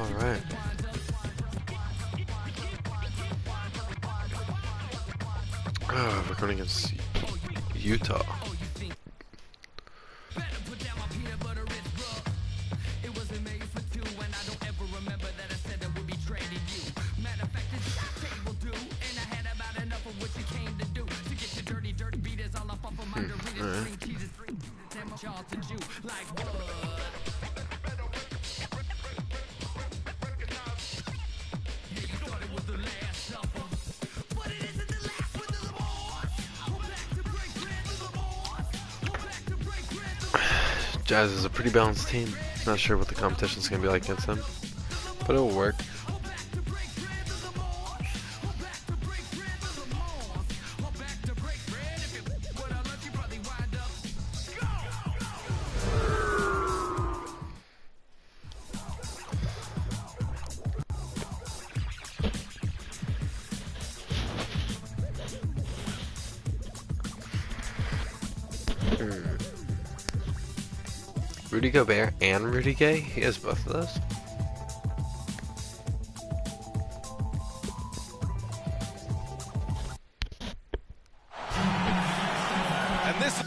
Alright. We're going against Utah. Jazz is a pretty balanced team. Not sure what the competition's gonna be like against them, but it'll work. Rudy Gobert and Rudy Gay? He has both of those? And this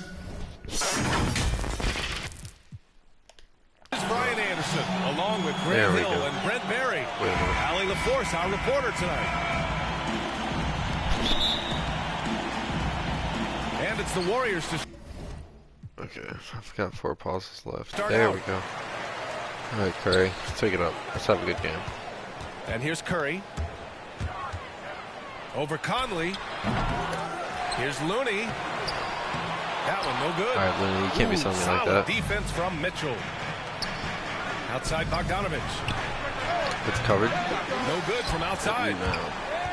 is Brian Anderson, along with Grant Hill and Brent Berry. Allie LaForce, our reporter tonight. And it's the Warriors to... Okay, I've got 4 pauses left. There we go. Alright, Curry, let's take it up. Let's have a good game. And here's Curry. Over Conley. Here's Looney. That one no good. Alright, Looney, you can't be something like that. Defense from Mitchell. Outside Bogdanovich. It's covered. No good from outside.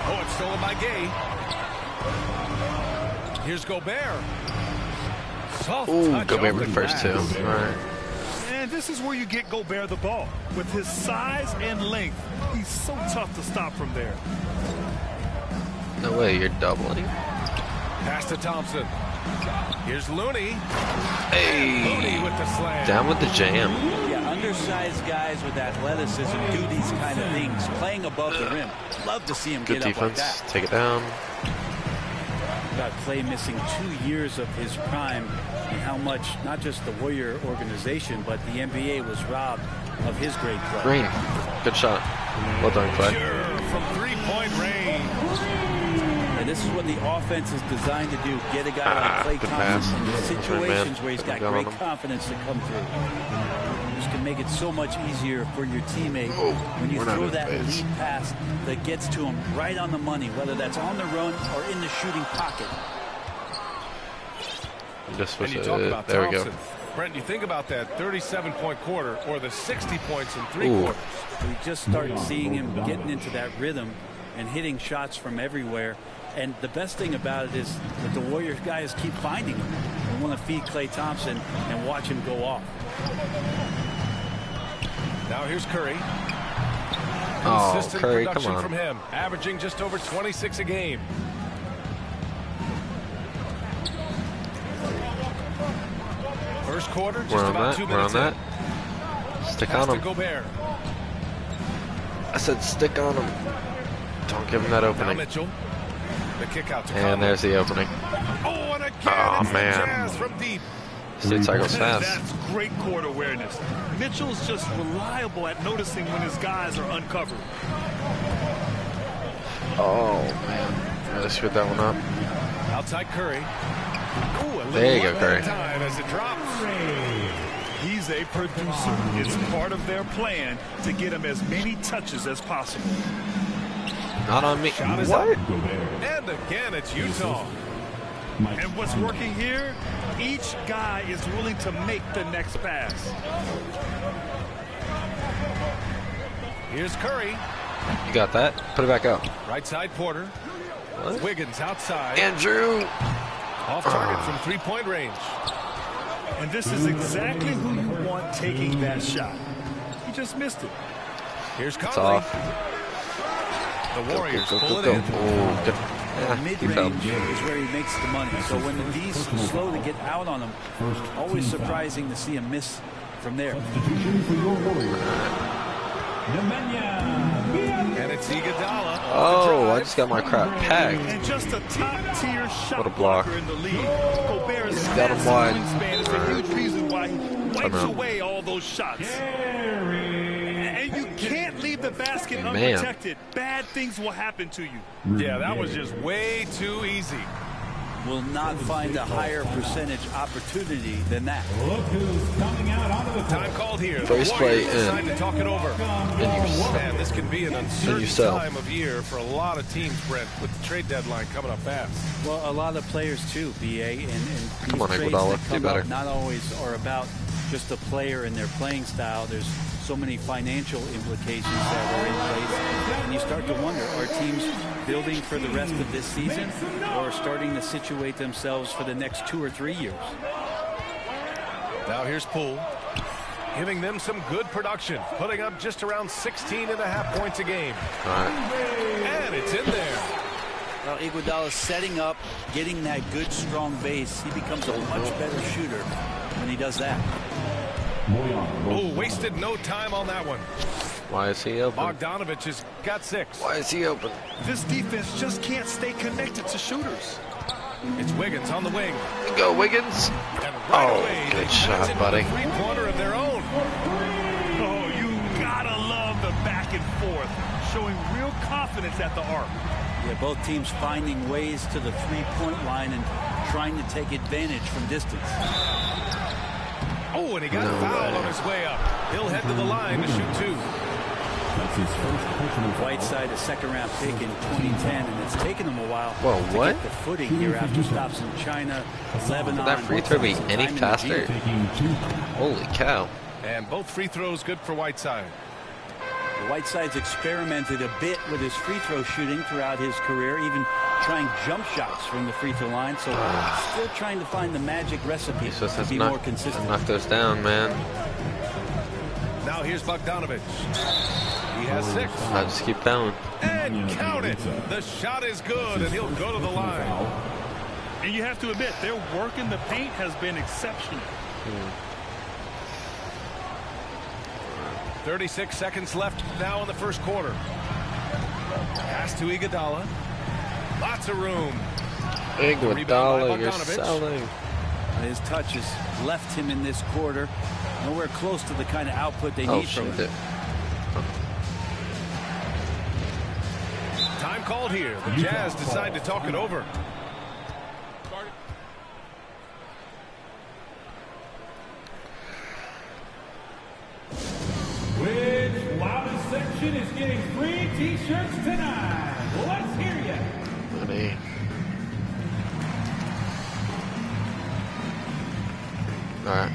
Oh, it's stolen by Gay. Here's Gobert. Ooh, Gobert with the first 2. Alright. And this is where you get Gobert the ball. With his size and length, he's so tough to stop from there. No way, you're doubling. Pass to Thompson. Here's Looney. Hey! Looney with the slam. Down with the jam. Yeah, undersized guys with athleticism do these kind of things. Playing above the rim. Love to see him Good get defense. up like that. Take it down. Got Clay missing 2 years of his prime, and how much not just the Warrior organization but the NBA was robbed of his great play. Green, good shot. Well done, Clay. From 3-point range. And this is what the offense is designed to do: get a guy like Klay Thompson in situations where he's got great confidence to come through. This can make it so much easier for your teammate when you throw that lead pass that gets to him right on the money, whether that's on the run or in the shooting pocket. Just and you talk about there Thompson. we go. Brent, you think about that 37-point quarter or the 60 points in 3 quarters. We just started seeing him getting into that rhythm and hitting shots from everywhere. And the best thing about it is that the Warriors guys keep finding him. We want to feed Klay Thompson and watch him go off. Now here's Curry. Oh, Consistent Curry, production come on. from him, averaging just over 26 a game. First quarter, just about 2 minutes in. Stick on him. Gobert. I said stick on him. Don't give him that Now opening. Mitchell. The kick out to And Conley. there's the opening. Oh, and again, Oh, man. Jazz from deep. State cycles fast. That's great court awareness. Mitchell's just reliable at noticing when his guys are uncovered. Oh, man. Really screwed that one up. Outside Curry. Ooh, There you go, Curry. Time as it drops. He's a producer. It's part of their plan to get him as many touches as possible. Not on me. Shot is What? up. And again, it's Utah. And what's working here? Each guy is willing to make the next pass. Here's Curry. You got that? Put it back up. Right side Porter. What? Wiggins outside. Andrew! Off target from 3-point range. And this is exactly who you want taking that shot. He just missed it. Here's It's Conley. off. The Warriors Go, pull it go. in. Oh, good. Yeah, he fell. Mid-range is where he makes the money. So when the D's slow to get out on him, always surprising to see him miss from there. And it's Iguodala. Oh, I just got my crap pegged. And just a top-tier shot What a block. blocker in the league. Gobert's He's got him wide. wingspan is a huge reason why he wipes Timeout. away all those shots. And you can't leave the basket Man. unprotected. Bad things will happen to you. Yeah, that was just way too easy. Will not find a higher percentage opportunity than that. Look who's coming out onto the court. Time called here. The First play Warriors in. decide to talk it over. Man, this can be an uncertain sell. time of year for a lot of teams, Brent, with the trade deadline coming up fast. Well, a lot of players too, BA, and these Come on, trades Iguodala, that do come better. up not always are about just the player and their playing style. There's so many financial implications that are in place, and you start to wonder, are teams building for the rest of this season or starting to situate themselves for the next 2 or 3 years? Now here's Poole, giving them some good production, putting up just around 16.5 points a game. All right. And it's in there. Well, Iguodala setting up, getting that good, strong base. He becomes a much better shooter when he does that. Oh, wasted no time on that one. Why is he open? Bogdanovich has got 6. Why is he open? This defense just can't stay connected to shooters. It's Wiggins on the wing. Go, Wiggins. And right Oh, away, good they shot, pass it buddy. with a three-pointer of their own. Oh, you gotta love the back and forth, showing real confidence at the arc. Yeah, both teams finding ways to the three-point line and trying to take advantage from distance. Oh, and he got fouled on his way up. He'll head to the line to shoot 2. That's his first personal foul. Whiteside, a second-round pick in 2010, and it's taken him a while Whoa, to what? get the footing here after stops in China, Lebanon. Did that free throw be some any time in the faster? G. Taking 2. Holy cow. And both free throws good for Whiteside. Whiteside's experimented a bit with his free throw shooting throughout his career, even trying jump shots from the free throw line. So still trying to find the magic recipe He's supposed to to be more consistent. knock those down, man. Now here's Bogdanovich. He has 6. I just keep down. And count it. The shot is good, and he'll go to the line. And you have to admit, their work in the paint has been exceptional. 36 seconds left now in the first quarter. Pass to Iguodala. Lots of room. Iguodala, you're selling. His touches left him in this quarter. Nowhere close to the kind of output they Oh, need from shit. him. Time called here. The Jazz decide to talk it over. Which loudest section is getting free t-shirts tonight? Let's hear ya. Money. All right.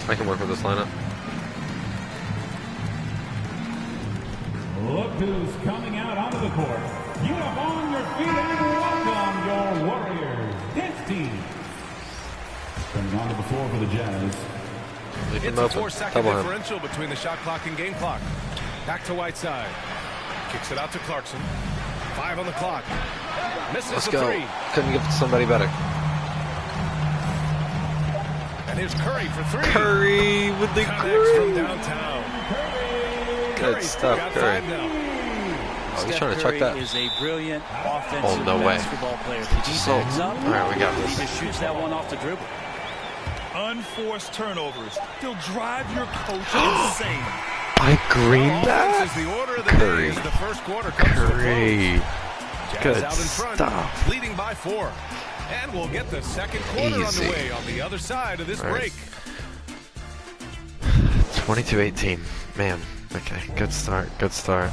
I can work with this lineup. Look who's coming out onto the court. Get up on your feet and welcome your Warriors. This team. Coming onto the floor for the Jazz. Leave him It's a open. 4-second Double him. differential between the shot clock and game clock. Back to Whiteside. Kicks it out to Clarkson. 5 on the clock. Misses Let's the go. 3. Couldn't give it to somebody better. And here's Curry for 3. Curry with the Connects from Curry. downtown. Good Curry's stuff, got Curry. 5 now. Oh, he's Steph trying to chuck Curry that. is a brilliant offensive no way. basketball player. The just defense sold. up, All right, we got he this. just shoots that one off the dribble. Unforced turnovers. They'll drive your coach insane. I greened Offense that. is the order of the Curry. day as the first quarter comes to a close. Curry. Jazz Good out in front, stuff. leading by 4. And we'll get the second quarter Easy. underway on the other side of this All right. break. 22-18. Man. Okay. Good start. Good start.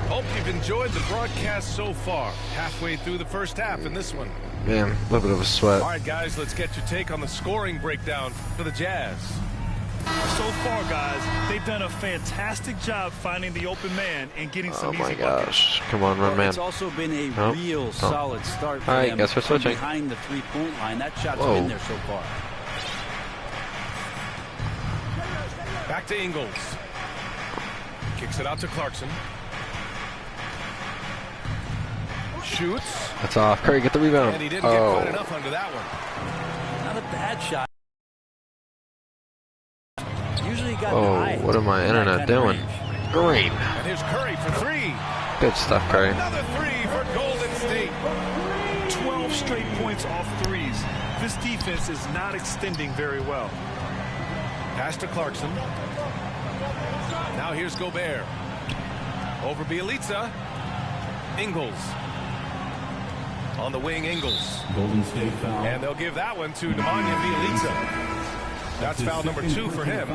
Hope you've enjoyed the broadcast so far. Halfway through the first half in this one. Man, a little bit of a sweat. All right, guys, let's get your take on the scoring breakdown for the Jazz. So far, guys, they've done a fantastic job finding the open man and getting Oh some my easy buckets. gosh. Come on, run, man. It's also been a Nope. real Nope. solid start for All right, them guess we're from switching. behind the three-point line. That shot's Whoa. been there so far. Back to Ingles. Kicks it out to Clarkson. Shoots. That's off. Curry, get the rebound. And he didn't get quite Oh. enough under that one. Not a bad shot. Usually you got oh, what am my internet doing? Green. And here's Curry for three. Good stuff, Curry. Another three for Golden State. 12 straight points off threes. This defense is not extending very well. Pass to Clarkson. Now here's Gobert. Over Bjelica. Ingles. On the wing, Ingles. Golden State foul. And they'll give that one to Nemanja Bjelica. That's foul number 2 for him.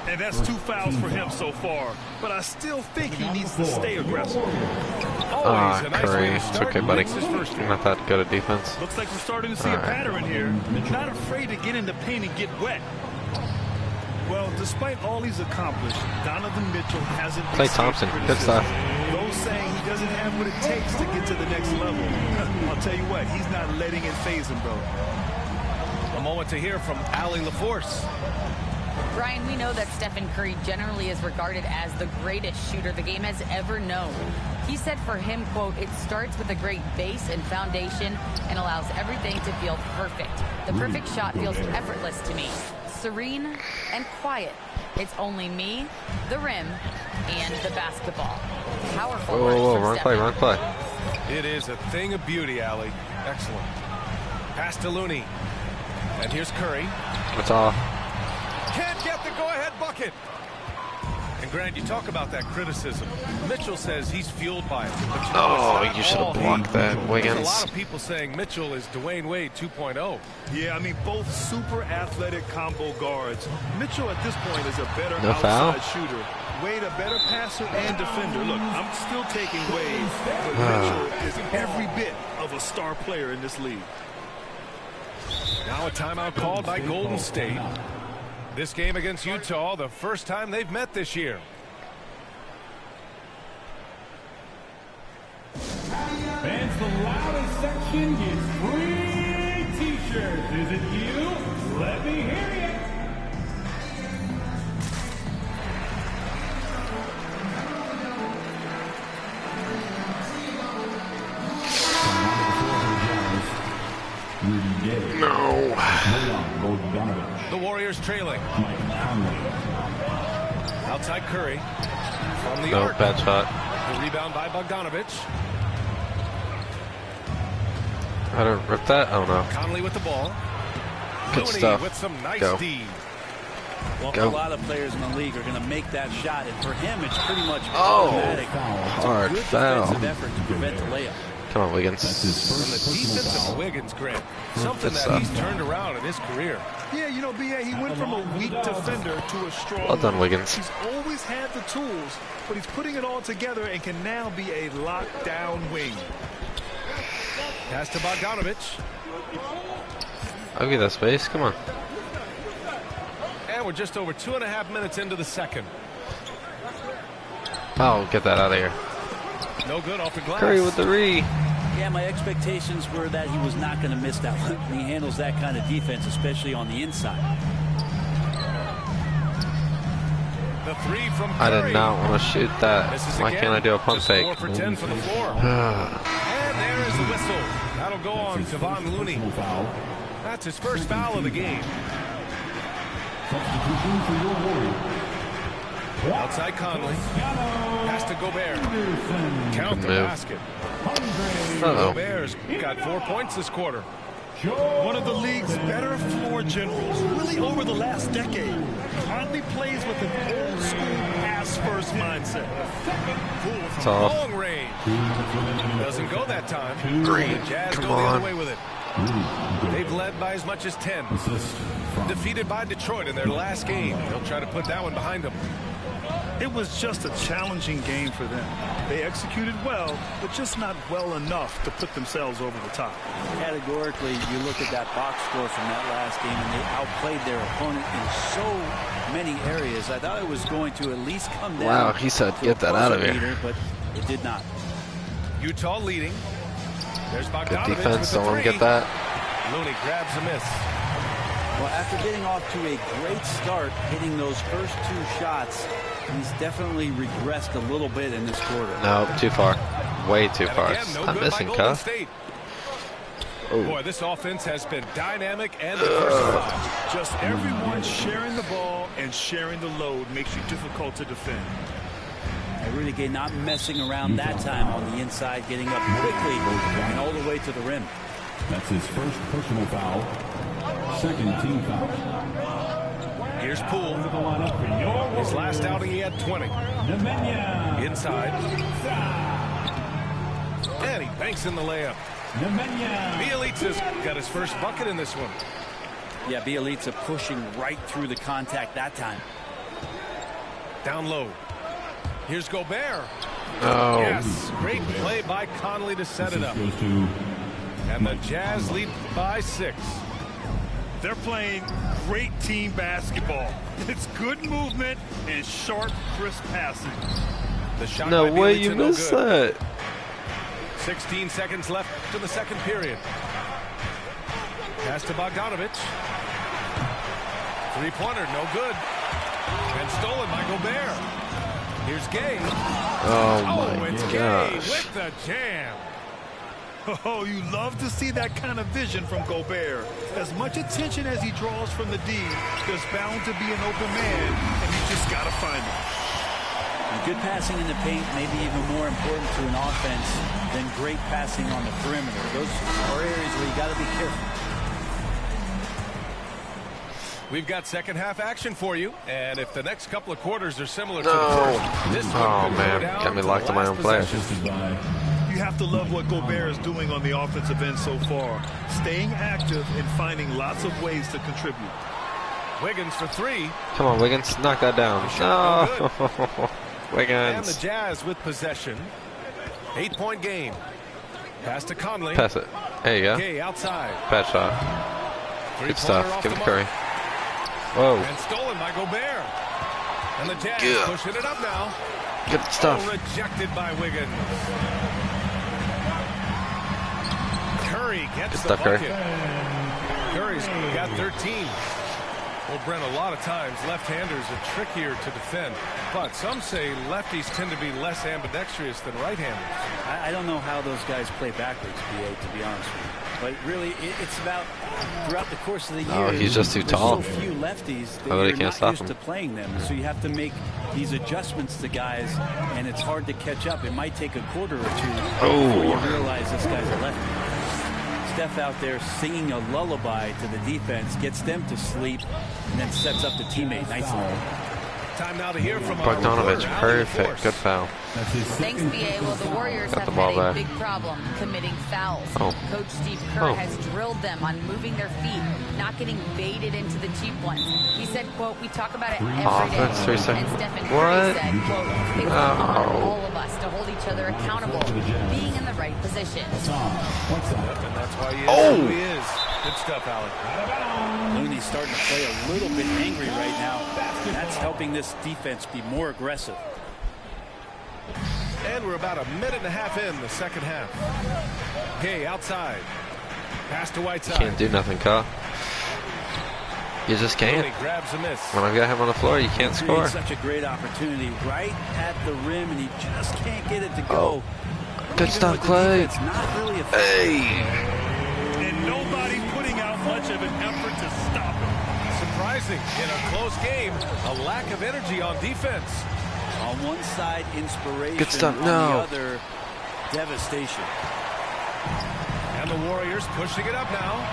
And that's 2 fouls for him so far. But I still think he needs to stay aggressive. Ah, Curry. It's okay, buddy. You're not that good at defense. Looks like we're starting to see a pattern here. Not afraid to get in the paint and get wet. Well, despite all he's accomplished, Donovan Mitchell hasn't... Klay Thompson, good stuff. Those saying he doesn't have what it takes to get to the next level. I'll tell you what, he's not letting it phase him, bro. A moment to hear from Allie LaForce. Brian, we know that Stephen Curry generally is regarded as the greatest shooter the game has ever known. He said for him, quote, it starts with a great base and foundation and allows everything to feel perfect. The perfect shot feels effortless to me. Serene and quiet. It's only me, the rim, and the basketball. Powerful words from wrong play, wrong play. It is a thing of beauty, Allie. Excellent. Pass to Looney. And here's Curry. That's all. Can't get the go-ahead bucket. And Grant, you talk about that criticism. Mitchell says he's fueled by it. But you know, you should have blocked that, Wiggins. There's a lot of people saying Mitchell is Dwayne Wade 2.0. Yeah, I mean, both super athletic combo guards. Mitchell at this point is a better foul? outside shooter. Wade a better passer and defender. Look, I'm still taking Wade, but Mitchell is every bit of a star player in this league. Now a timeout called by Golden State. This game against Utah, the first time they've met this year. Fans, the loudest section gets free t-shirts. Is it you? Let me hear you. No. The Warriors trailing. Outside Curry. From the arc. Bad shot. The rebound by Bogdanovic. I don't rip that? Oh no. Conley with the ball. Good Looney stuff. with some nice Go. D. Well, Go. a lot of players in the league are going to make that shot, and for him, it's pretty much Hard automatic. It's a good foul. defensive effort to prevent the layup. Come on, Wiggins. And the defense of Wiggins, Grant. Something Good that stuff. he's turned around in his career. Yeah, you know, B.A., he went from a weak defender to a strong Well done, one. Wiggins. He's always had the tools, but he's putting it all together and can now be a lockdown wing. Pass to Bogdanovic. I'll give you that space. Come on. And we're just over 2.5 minutes into the second. Oh, get that out of here. No good off the glass. Curry with the re. Yeah, my expectations were that he was not going to miss that one. He handles that kind of defense, especially on the inside. The three from Curry. I did not want to shoot that. Misses Why again. can't I do a pump Just fake? 4 for 10 from the floor. And there is the whistle. That'll go on Kevon Looney. That's his first foul of the game. Substitution for your Warriors. Outside Conley. Pass to Gobert. Count the move. basket. Uh-oh. Gobert's got 4 points this quarter. One of the league's better floor generals, really over the last decade. Conley plays with an old school pass-first mindset. Poole from Tough. long range. Doesn't go that time. Green, The Jazz come go the on. other way with it. They've led by as much as 10. Defeated by Detroit in their last game. They'll try to put that one behind them. It was just a challenging game for them. They executed well, but just not well enough to put themselves over the top. Categorically, you look at that box score from that last game, and they outplayed their opponent in so many areas. I thought it was going to at least come down. Wow, he said, to "Get a that out of buzzer here." beater, but it did not. Utah leading. There's Good Bogdanovic defense. with the Don't let him three. get that. Looney grabs a miss. Well, after getting off to a great start, hitting those first 2 shots, he's definitely regressed a little bit in this quarter. No, too far. Way too And far. again, no I'm good missing, by Golden Cuff. State. Boy, this offense has been dynamic and diversified. Just everyone sharing the ball and sharing the load makes you difficult to defend. Rudy Gay not messing around that time on the inside, getting up quickly and all the way to the rim. That's his first personal foul. Second team foul. Here's Poole. His last outing, he had 20. Inside. And he banks in the layup. Bielitsa's got his first bucket in this one. Yeah, Bielitsa pushing right through the contact that time. Down low. Here's Gobert. Oh. Yes, great play by Conley to set it up. And the Jazz lead by 6. They're playing great team basketball. It's good movement and sharp, crisp passing. The shot No by way Bielitsa, you no missed good. that. 16 seconds left to the second period. Pass to Bogdanovic. Three-pointer, no good. And stolen by Gobert. Here's Gay. Oh my it's gosh. Gay with the jam. Oh, you love to see that kind of vision from Gobert. As much attention as he draws from the D, there's bound to be an open man, and you just got to find him. And good passing in the paint may be even more important to an offense than great passing on the perimeter. Those are areas where you got to be careful. We've got second half action for you, and if the next couple of quarters are similar to No. the first, this one could go down Got me to locked the in my last own player. possession. You have to love what Gobert is doing on the offensive end so far, staying active and finding lots of ways to contribute. Wiggins for 3. Come on, Wiggins, knock that down. No. And the Wiggins. Jazz with possession. 8-point game. Pass to Conley. Pass it. There you go. Gay outside. Bad shot. Good stuff. Give it to Curry. Whoa. And stolen by Gobert. And the Jazz Yeah. pushing it up now. Good stuff. Oh, rejected by Wiggins. Curry gets Good the stuff, Curry. bucket. Curry's got 13. Well, Brent, a lot of times left-handers are trickier to defend, but some say lefties tend to be less ambidextrous than right-handers. I don't know how those guys play backwards, BA, to be honest with you. But really, it's about throughout the course of the year. Oh, he's just too tall. There's so few lefties that Nobody you're can not stop used him. to playing them. So you have to make these adjustments to guys, and it's hard to catch up. It might take a quarter or two before you realize this guy's a lefty. Steph out there singing a lullaby to the defense, gets them to sleep, and then sets up the teammate nicely. Time now to hear from our Bogdanovic, reporter, Allie perfect. Force. Good foul. Thanks, BA. Well, the Warriors Got have the ball had a back. big problem committing fouls. Oh. Coach Steve Kerr Oh. has drilled them on moving their feet, not getting baited into the cheap ones. He said, quote, we talk about it every day. Offense, 3 And seconds. Stephen What? Curry said, quote, it's on No. all of us to hold each other accountable, being in the right position. And that's why he is who he is. Good stuff, Allen. Looney's starting to play a little bit angry right now. That's helping this defense be more aggressive. And we're about a minute and a half in the second half. Gay outside. Pass to Whiteside. Can't do nothing, Kyle. You just can't. Looney grabs a miss. When I've got him on the floor, you can't score. Creates such a great opportunity right at the rim, and he just can't get it to go. Good Even stuff, with the Clay. defense not really effective. Hey. And nobody putting out much of an effort to stop him. Surprising in a close game, a lack of energy on defense. On one side, inspiration. Good stuff. On No. the other, devastation. And the Warriors pushing it up now.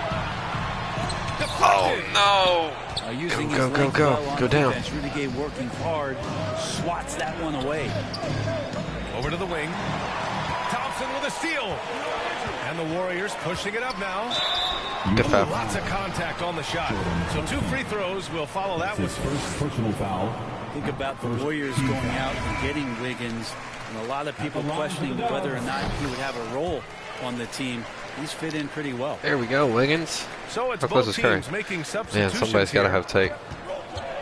Oh, Deflected. no. Using Go, his go, length go. well on Go down. defense. Rudy Gay working hard, swats that one away. Over to the wing. Thompson with a steal. And the Warriors pushing it up now. Good foul. Lots of contact on the shot. So 2 free throws will follow that That's one. his first personal foul. Think about the Warriors going out and getting Wiggins, and a lot of people questioning whether or not he would have a role on the team. He's fit in pretty well. There we go, Wiggins. So it's How close both is Curry? teams making Man, substitutions somebody's got to here. have take.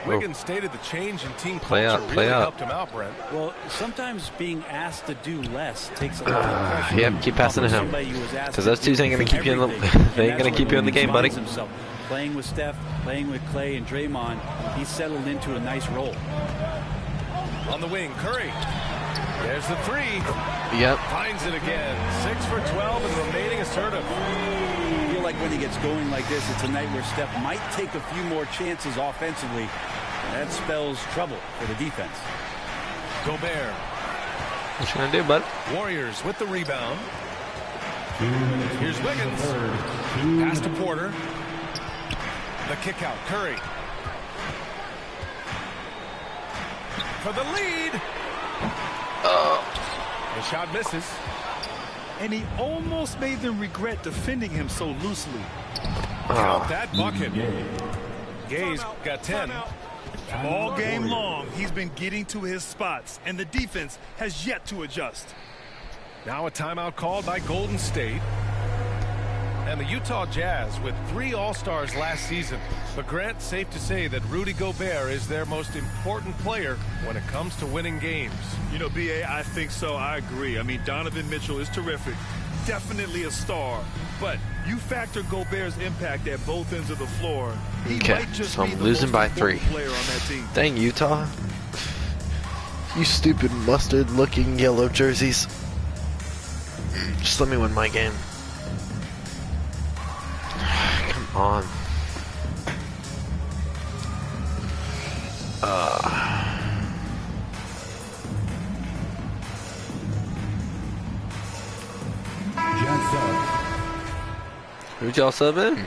Wiggins stated the change in team Play culture out, play really out. helped him out, Brent. Well, sometimes being asked to do less takes a lot of pressure. Yep, keep passing to him. Somebody who was asked 'Cause to those twos do ain't gonna keep you in the- everything. they ain't And gonna that's keep what you in the Wiggins game, buddy. finds himself. Playing with Steph, playing with Clay and Draymond, he's settled into a nice role. On the wing, Curry. There's the 3. Yep. Finds it again. 6 for 12 and remaining assertive. like when he gets going like this, it's a night where Steph might take a few more chances offensively. And that spells trouble for the defense. Gobert. What you gonna do, bud? Warriors with the rebound. Here's Wiggins. Pass to Porter. The kick out. Curry. For the lead. The shot misses. And he almost made them regret defending him so loosely. Count that bucket. Gay's got 10. All game long, he's been getting to his spots, and the defense has yet to adjust. Now a timeout called by Golden State. And the Utah Jazz with 3 All-Stars last season. But Grant, safe to say that Rudy Gobert is their most important player when it comes to winning games. You know, B.A., I think so. I agree. I mean, Donovan Mitchell is terrific. Definitely a star. But you factor Gobert's impact at both ends of the floor. He might just so be I'm the losing most by important 3. player on that team. Dang, Utah. You stupid mustard-looking yellow jerseys. Just let me win my game. Come on. Who'd y'all sub in?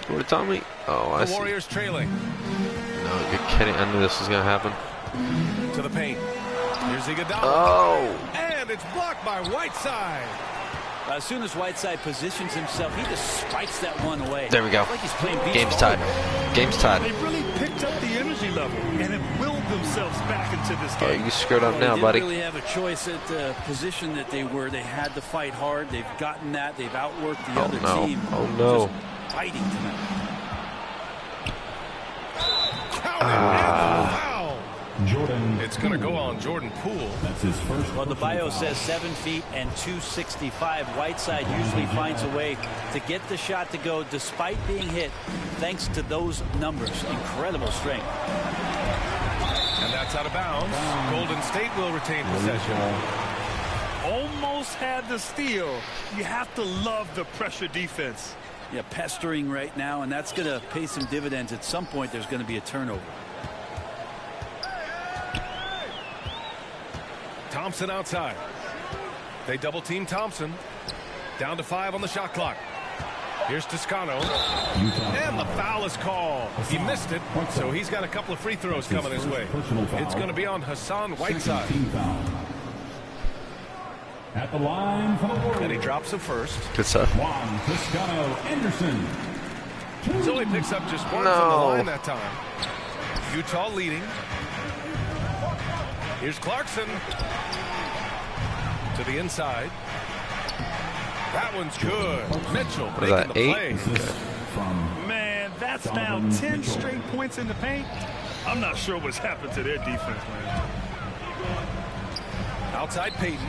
What tell me? Oh, I The see. Warriors trailing. No, you're kidding. I knew this was gonna happen. To the paint. Here's Iguodala. Oh! And it's blocked by Whiteside. As soon as Whiteside positions himself, he just spikes that one away. There we go. Like he's playing beach Game's volleyball. tied. Game's tied. They really picked up the energy level and have willed themselves back into this Oh, game. you screwed up now, They buddy. didn't really have a choice at the position that they were. They had to fight hard. They've gotten that. They've outworked the Oh, other no. team. Oh, no. Just fighting tonight. Wow. Jordan. It's going to go on Jordan Poole. That's his first. Well, the bio says 7 feet and 265. Whiteside usually finds a way to get the shot to go despite being hit, thanks to those numbers. Incredible strength. And that's out of bounds. Golden State will retain possession. Almost had the steal. You have to love the pressure defense. Yeah, pestering right now, and that's going to pay some dividends. At some point, there's going to be a turnover. Thompson outside. They double team Thompson. Down to 5 on the shot clock. Here's Toscano. And the foul is called. He missed it, so he's got a couple of free throws coming his way. It's going to be on Hassan Whiteside. At the line for the Warriors. And he drops the first. Good stuff. Juan Toscano Anderson. He's only picks up just one No. from the line that time. Utah leading. Here's Clarkson. To the inside. That one's good. Mitchell What is that, making the 8? play. From Man, that's now 10 straight points in the paint. I'm not sure what's happened to their defense, man. Outside Payton.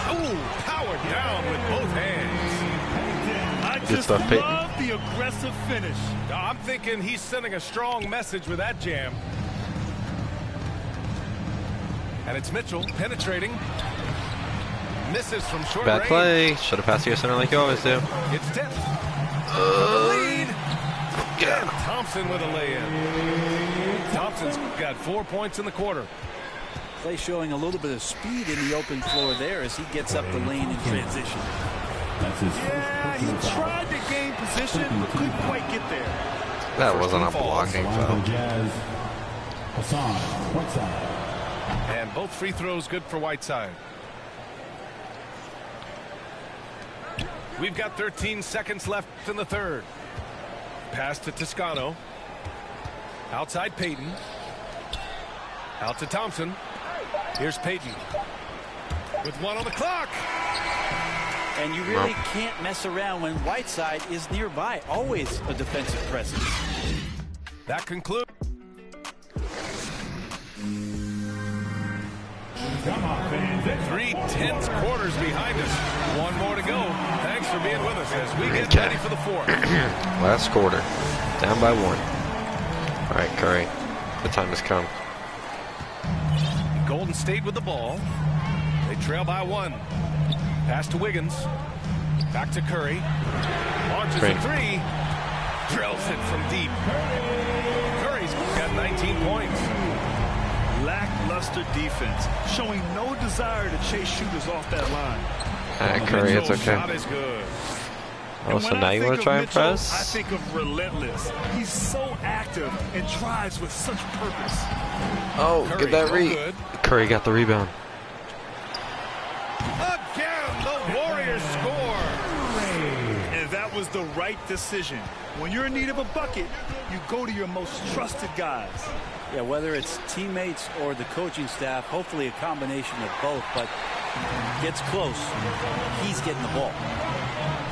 Ooh, powered down with both hands. I Good just stuff, Payton. love the aggressive finish. I'm thinking he's sending a strong message with that jam. And it's Mitchell penetrating. Misses from short Bad range. play. Should have passed to your center like you always do. It's tipped. The lead. And Thompson with a lay-in. Thompson's got 4 points in the quarter. Clay showing a little bit of speed in the open floor there as he gets up the lane in transition. that's his Yeah, he first personal foul. tried to gain position, but couldn't quite get there. That wasn't a First one falls. blocking Line for foul. the Jazz. Hassan Whiteside. And both free throws good for Whiteside. We've got 13 seconds left in the third. Pass to Toscano. Outside Payton. Out to Thompson. Here's Payton. With 1 on the clock. And you really can't mess around when Whiteside is nearby. Always a defensive presence. That concludes. Come on, fans. It's 3 tense quarters behind us. 1 more to go. Thanks for being with us as we get Okay. ready for the fourth. Last quarter. Down by 1. All right, Curry. The time has come. Golden State with the ball. They trail by 1. Pass to Wiggins. Back to Curry. Launches a three. Drills it from deep. Curry's got 19 points. Lackluster defense, showing no desire to chase shooters off that line. Alright, Curry, it's okay. Shot is good. Oh, so now you want to try and press? I think of relentless. He's so active and drives with such purpose. Oh, Curry, get that read. good. Curry got the rebound. Again, the Warriors score. And that was the right decision. When you're in need of a bucket, you go to your most trusted guys. Yeah, whether it's teammates or the coaching staff, hopefully a combination of both, but gets close. He's getting the ball.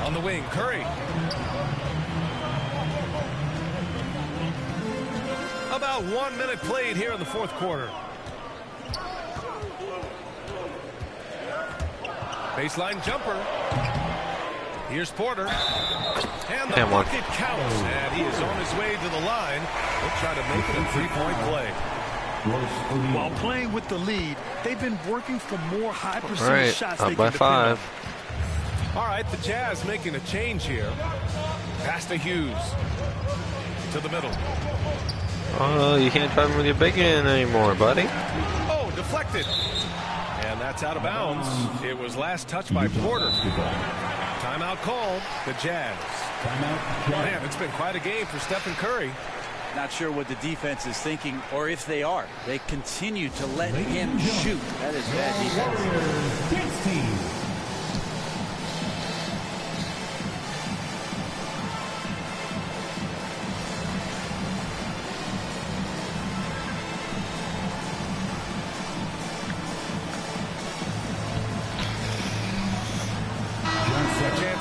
On the wing, Curry. About 1 minute played here in the fourth quarter. Baseline jumper. Here's Porter. And the bucket counts. And he is on his way to the line. He'll try to make it a three-point play. While playing with the lead, they've been working for more high percentage shots they up by can 5. All right, the Jazz making a change here. Pass to Hughes. To the middle. Oh, you can't drive him with your big man anymore, buddy. Oh, deflected. And that's out of bounds. It was last touched by Porter. Timeout called. The Jazz. Man, it's been quite a game for Stephen Curry. Not sure what the defense is thinking, or if they are. They continue to let him shoot. That is bad defense.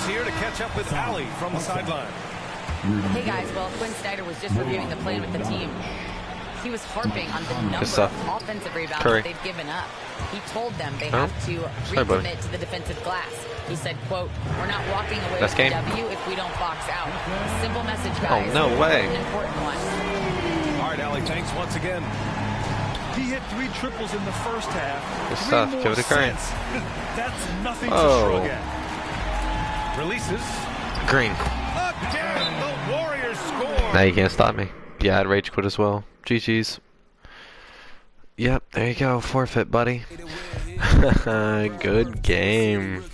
Here to catch up with Allie from the sideline. Hey guys, well, Quinn Snyder was just reviewing the play with the team. He was harping on the number of offensive rebounds that they've given up. He told them they have to recommit to the defensive glass. He said, quote, "We're not walking away with the W if we don't box out." Simple message, guys. Oh, no way. An important one. All right, Allie, thanks once again. He hit 3 triples in the first half. Good stuff. Give it a Curry. That's nothing to shrug at. Releases. Green. Again, the Warriors score. Now you can't stop me. Yeah, I'd rage quit as well. GG's. Yep, there you go. Forfeit, buddy. Good game.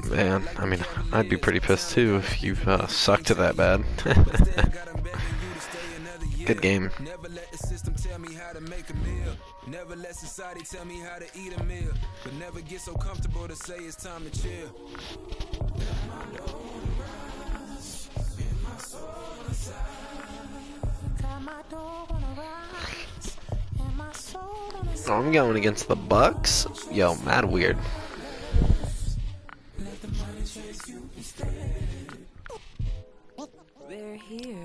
Man, I mean, I'd be pretty pissed too if you sucked that bad. Good game. Never let society tell me how to eat a meal, but never get so comfortable to say it's time to chill. I'm going against the Bucks. Yo, mad weird. They're here.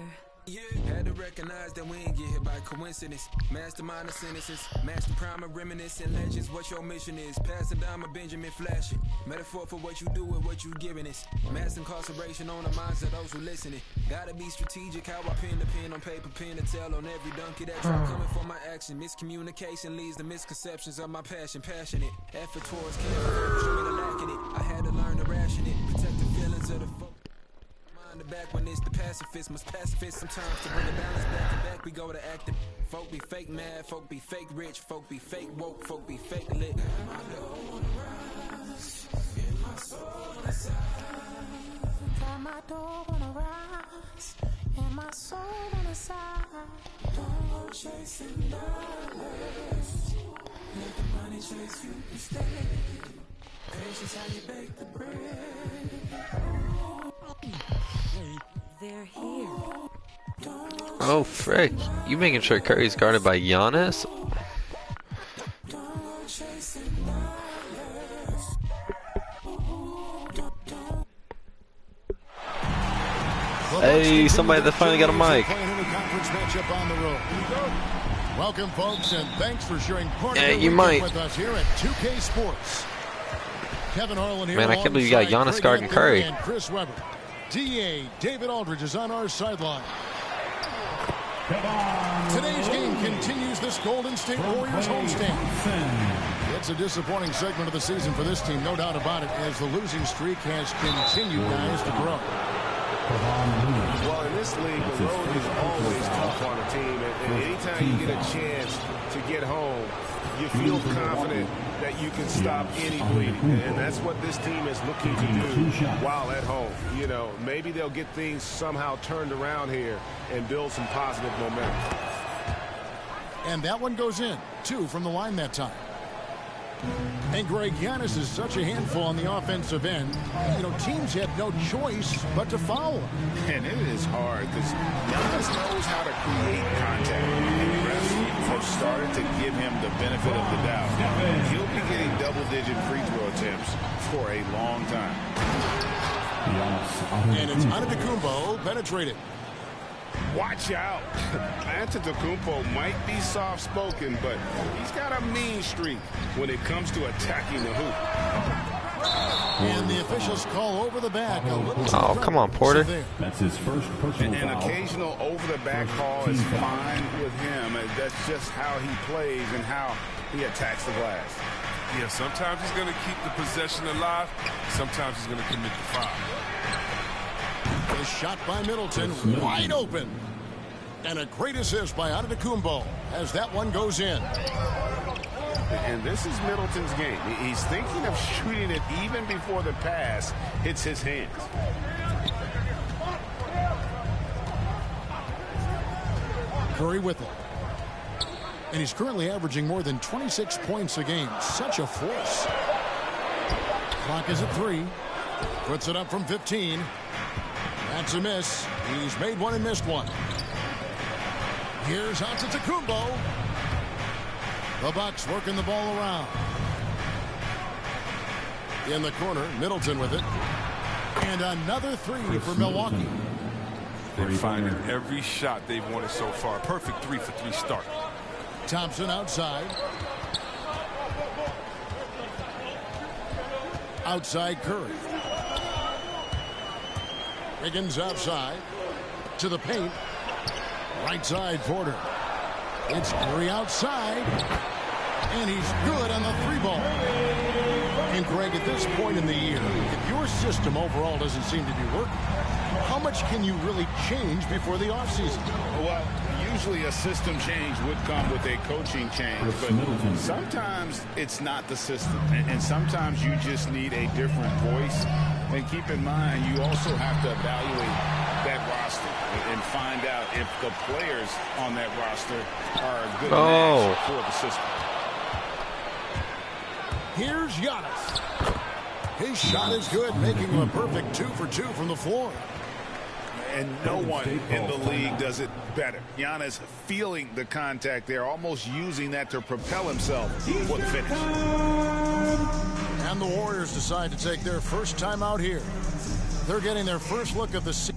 Yeah, had to recognize that we ain't get hit by coincidence. Mastermind of sentences, master primer, reminiscent legends. What your mission is, pass it down, my Benjamin flashing. Metaphor for what you do and what you giving us. Mass incarceration on the minds of those who listening. Gotta be strategic, how I pen the pen on paper, pen to tell on every donkey that try coming for my action. Miscommunication leads to misconceptions of my passion. Passionate effort towards care, show me the lacking it. I had to learn to ration it, protect the feelings of the folk. The back when it's the pacifist must pacifist sometimes to bring the balance back to back we go to acting. Folk be fake mad, folk be fake rich, folk be fake woke, folk be fake lit. Got my dog on the rise, and my soul on the side. Don't go chasing dollars, let the money chase you instead. Patience how you bake the bread. They're here. Oh, frick. You making sure Curry's guarded by Giannis? Hey, somebody that finally got a mic. Welcome, folks, and thanks for sharing part of your weekend with us here at 2K Sports. Kevin Harlan here. Man, I can't believe you got Giannis guarding Curry. And Chris Webber. DA David Aldridge is on our sideline. Today's game continues this Golden State Warriors homestand. It's a disappointing segment of the season for this team, no doubt about it, as the losing streak has continued, guys, to grow. Well, in this league, the road is always tough on a team, and anytime you get a chance to get home, you feel confident that you can stop any bleeding, and that's what this team is looking to do while at home. You know, maybe they'll get things somehow turned around here and build some positive momentum. And that one goes in. 2 from the line that time. And Greg, Giannis is such a handful on the offensive end. You know, teams have no choice but to foul him. And it is hard because Giannis knows how to create contact. And refs have started to give him the benefit of the doubt. He'll be getting double-digit free throw attempts for a long time. And it's Antetokounmpo penetrated. Watch out. Antetokounmpo might be soft-spoken, but he's got a mean streak when it comes to attacking the hoop. And the officials call over the back. Oh, come on, Porter. That's his first personal An foul. occasional over-the-back call is fine with him. That's just how he plays and how he attacks the glass. Yeah, sometimes he's going to keep the possession alive. Sometimes he's going to commit the foul. The shot by Middleton, wide open. And a great assist by Antetokounmpo as that one goes in. And this is Middleton's game. He's thinking of shooting it even before the pass hits his hands. Curry with it. And he's currently averaging more than 26 points a game. Such a force. Clock is at 3. Puts it up from 15. That's a miss. He's made one and missed one. Here's Antetokounmpo. The Bucks working the ball around. In the corner, Middleton with it. And another 3 for Milwaukee. They're finding every shot they've wanted so far. Perfect 3-for-3 start. Thompson outside. Outside Curry. Higgins outside. To the paint. Right side Porter. It's Curry outside. And he's good on the 3-ball. And Greg, at this point in the year, if your system overall doesn't seem to be working, how much can you really change before the offseason? Well, usually a system change would come with a coaching change, but sometimes it's not the system, and sometimes you just need a different voice. And keep in mind, you also have to evaluate that roster and find out if the players on that roster are a good match for the system. Here's Giannis. His shot is good, making him a perfect 2 for 2 from the floor. And no one in the league does it better. Giannis feeling the contact there, almost using that to propel himself for the finish. And the Warriors decide to take their first time out here. They're getting their first look at the season.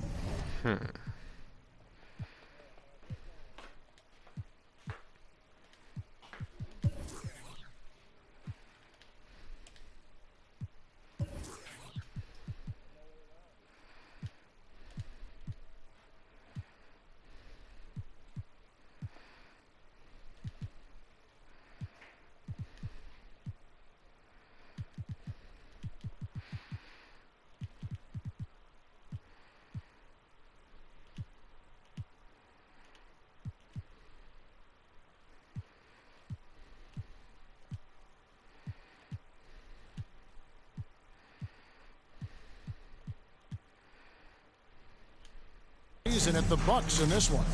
And at the Bucks in this one.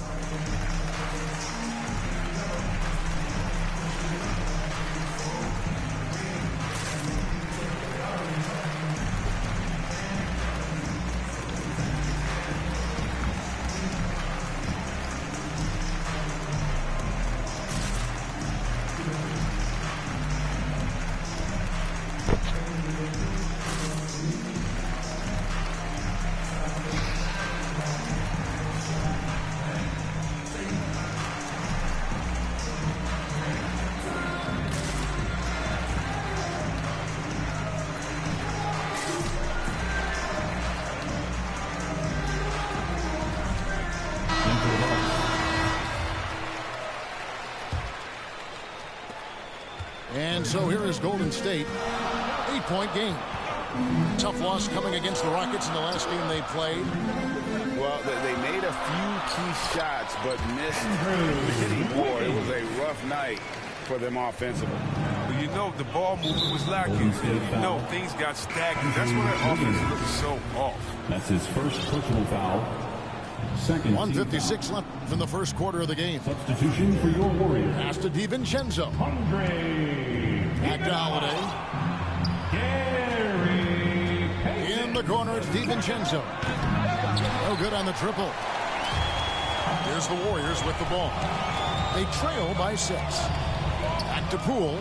And so here is Golden State. 8-point game. Tough loss coming against the Rockets in the last game they played. Well, they made a few key shots, but missed many more. It was a rough night for them offensively. Well, you know, the ball movement was lacking. You know, things got stagnant. That's why their offense looks so off. That's his first personal foul. Second. 1:56 left in the first quarter of the game. Substitution for your Warriors. Pass to DiVincenzo. Back to Holiday. In the corner, it's DiVincenzo. No good on the triple. Here's the Warriors with the ball. They trail by 6. Back to Poole.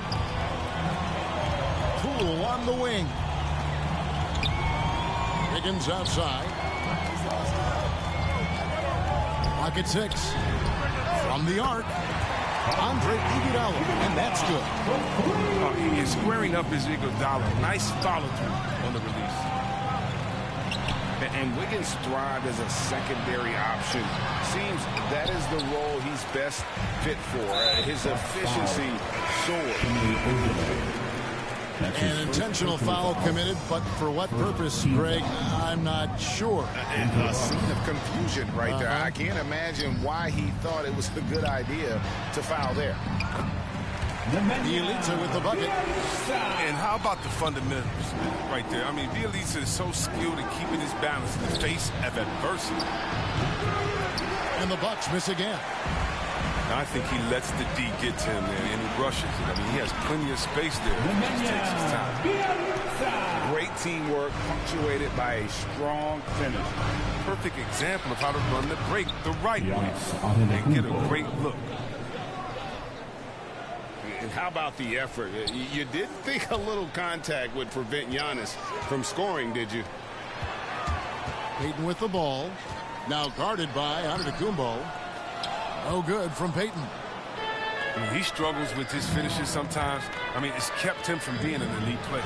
Poole on the wing. Higgins outside. Pocket 6. From the arc. Andre Iguodala, and that's good. He is squaring up his Iguodala. Nice follow-through on the release. And Wiggins thrived as a secondary option. Seems that is the role he's best fit for. His efficiency soared. An intentional foul committed, but for what purpose, Greg? I'm not sure. A scene of confusion right there. I can't imagine why he thought it was a good idea to foul there. Bjelica with the bucket. And how about the fundamentals right there? I mean, Bjelica is so skilled in keeping his balance in the face of adversity. And the Bucks miss again. I think he lets the D get to him there, and he rushes it. I mean, he has plenty of space there. He just takes his time. Great teamwork punctuated by a strong finish. Perfect example of how to run the break the right way and get a great look. And how about the effort? You didn't think a little contact would prevent Giannis from scoring, did you? Payton with the ball. Now guarded by Antetokounmpo. No good from Payton. I mean, he struggles with his finishes sometimes. I mean, it's kept him from being an elite player.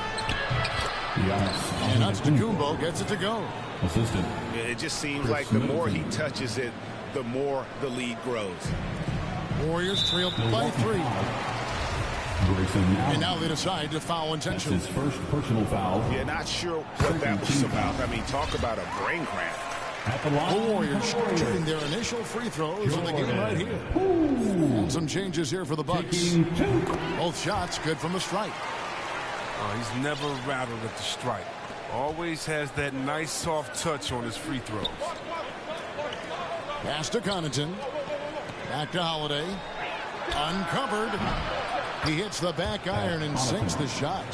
And Antetokounmpo gets it to go. Assistant. It just seems like the more he touches it, the more the lead grows. Warriors trail by 3. And now they decide to foul intentionally. That's his first personal foul. Yeah, not sure what that was about. I mean, talk about a brain cramp. The Warriors shooting their initial free throws in the game right here. And some changes here for the Bucks. Both shots good from the stripe. He's never rattled at the stripe. Always has that nice soft touch on his free throws. Pass to Connaughton. Back to Holiday. Uncovered. He hits the back iron and sinks the shot.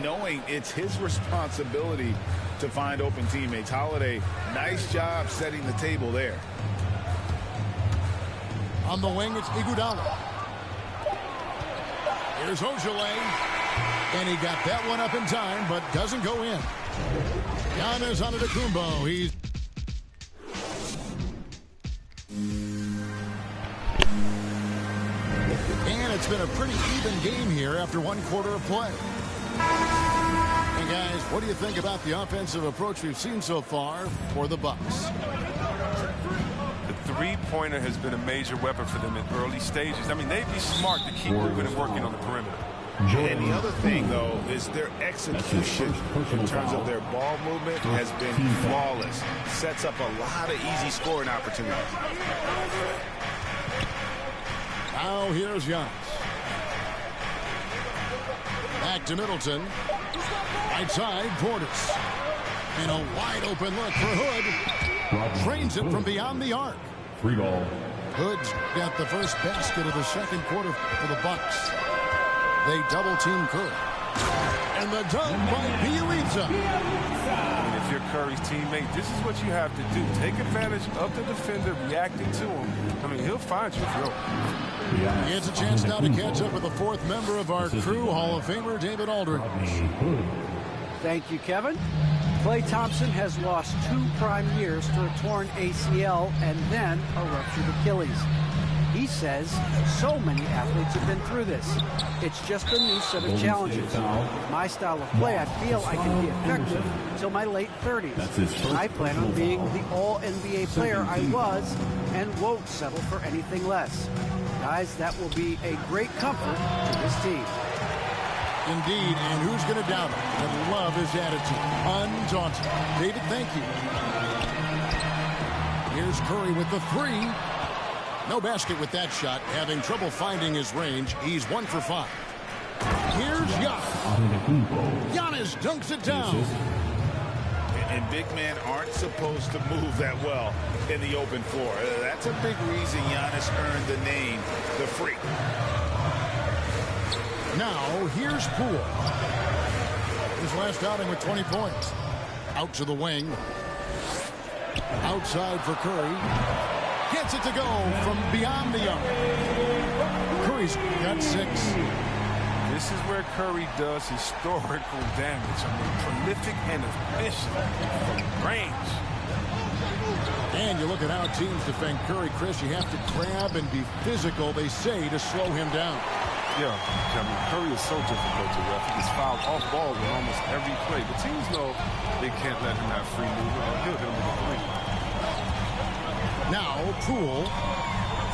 Knowing it's his responsibility to find open teammates. Holiday, nice job setting the table there. On the wing, it's Iguodala. Here's Ojale. And he got that one up in time, but doesn't go in. Giannis Antetokounmpo. He's... And it's been a pretty even game here after one quarter of play. And guys, what do you think about the offensive approach we've seen so far for the Bucks? The three-pointer has been a major weapon for them in early stages. I mean, they'd be smart to keep moving and working on the perimeter. And the other thing, though, is their execution in terms of their ball movement has been flawless. Sets up a lot of easy scoring opportunities. Now here's Giannis. Back to Middleton. Right side, Portis. And a wide open look for Hood. Trains it from beyond the arc. Free ball. Hood's got the first basket of the second quarter for the Bucks. They double team Curry. And the dunk by Bjelica. And if you're Curry's teammate, this is what you have to do. Take advantage of the defender reacting to him. I mean, he'll find you if you're open. He gets a chance now to catch up with the fourth member of our crew, Hall of Famer David Aldridge. Thank you, Kevin. Klay Thompson has lost 2 prime years to a torn ACL and then a ruptured Achilles. He says so many athletes have been through this. It's just a new set of challenges. My style of play, I feel I can be effective until my late 30s. I plan on being the all-NBA player I was and won't settle for anything less. Guys, that will be a great comfort to this team. Indeed, and who's going to doubt him? I love his attitude. Undaunted. David, thank you. Here's Curry with the three. No basket with that shot. Having trouble finding his range. He's 1 for 5. Here's Giannis. Giannis dunks it down. And big men aren't supposed to move that well in the open floor. That's a big reason Giannis earned the name, the Freak. Now, here's Poole. His last outing with 20 points. Out to the wing. Outside for Curry. Gets it to go from beyond the arc. Curry's got 6. This is where Curry does historical damage. I mean, prolific and efficient from range. And you look at how teams defend Curry, Chris, you have to grab and be physical, they say, to slow him down. Yeah, I mean, Curry is so difficult to ref. He gets fouled off ball with almost every play. But teams know they can't let him have free movement. He'll hit him with a three. Now, Poole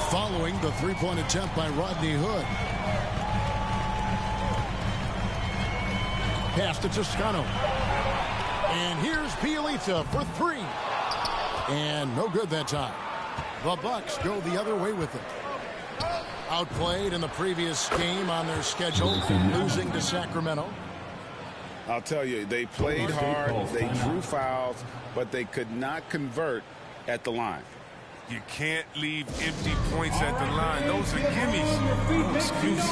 following the three-point attempt by Rodney Hood. Pass to Toscano. And here's Pielita for 3. And no good that time. The Bucks go the other way with it. Outplayed in the previous game on their schedule, losing to Sacramento. I'll tell you, they played hard, they drew fouls, but they could not convert at the line. You can't leave empty points at the line. Those are gimmies. No excuses.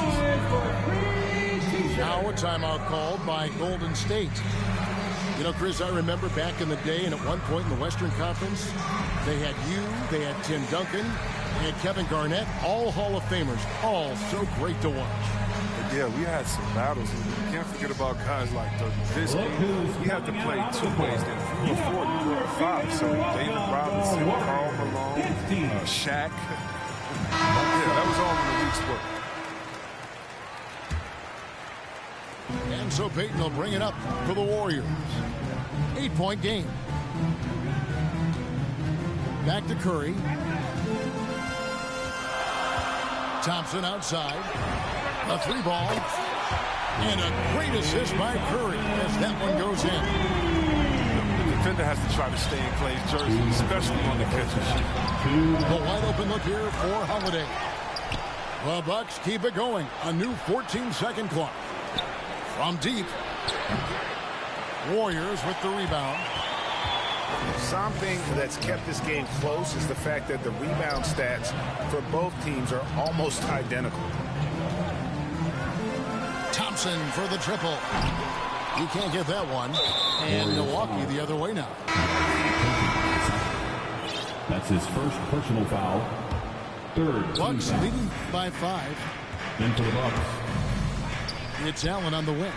Now a timeout called by Golden State. You know, Chris, I remember back in the day, and at one point in the Western Conference, they had they had Tim Duncan, and Kevin Garnett, all Hall of Famers, all so great to watch. But yeah, we had some battles. You can't forget about guys like this game. You have to play 2 ways, then 3 or 4, you go to 5. So David Robinson, Karl Malone, Shaq. Yeah, that was all in the week's work. And so Payton will bring it up for the Warriors. 8-point game. Back to Curry. Thompson outside. A 3-ball. And a great assist by Curry as that one goes in. The defender has to try to stay in Clay's jersey, especially on the catch and shoot. The wide open look here for Holiday. The Bucks keep it going. A new 14-second clock. From deep. Warriors with the rebound. Something that's kept this game close is the fact that the rebound stats for both teams are almost identical. Thompson for the triple. He can't get that one. And Milwaukee the other way now. That's his first personal foul. Third. Bucks leading by 5. Into the Bucks. It's Allen on the wing.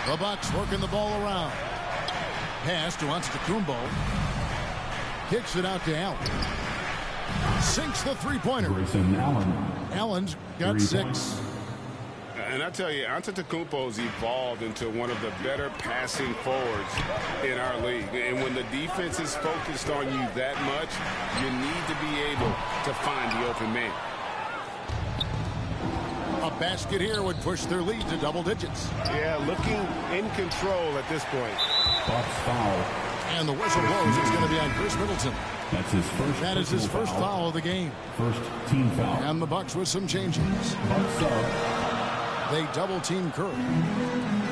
The Bucks working the ball around. Pass to Antetokounmpo. Kicks it out to Allen. Sinks the three-pointer. Grayson Allen. Allen's got 6. And I tell you, Antetokounmpo's evolved into one of the better passing forwards in our league. And when the defense is focused on you that much, you need to be able to find the open man. A basket here would push their lead to double digits. Yeah, looking in control at this point. Bucks foul. And the whistle blows. It's going to be on Chris Middleton. That's his first. That is his first foul of the game. First team foul. And the Bucks with some changes. Bucks up. They double team Curry.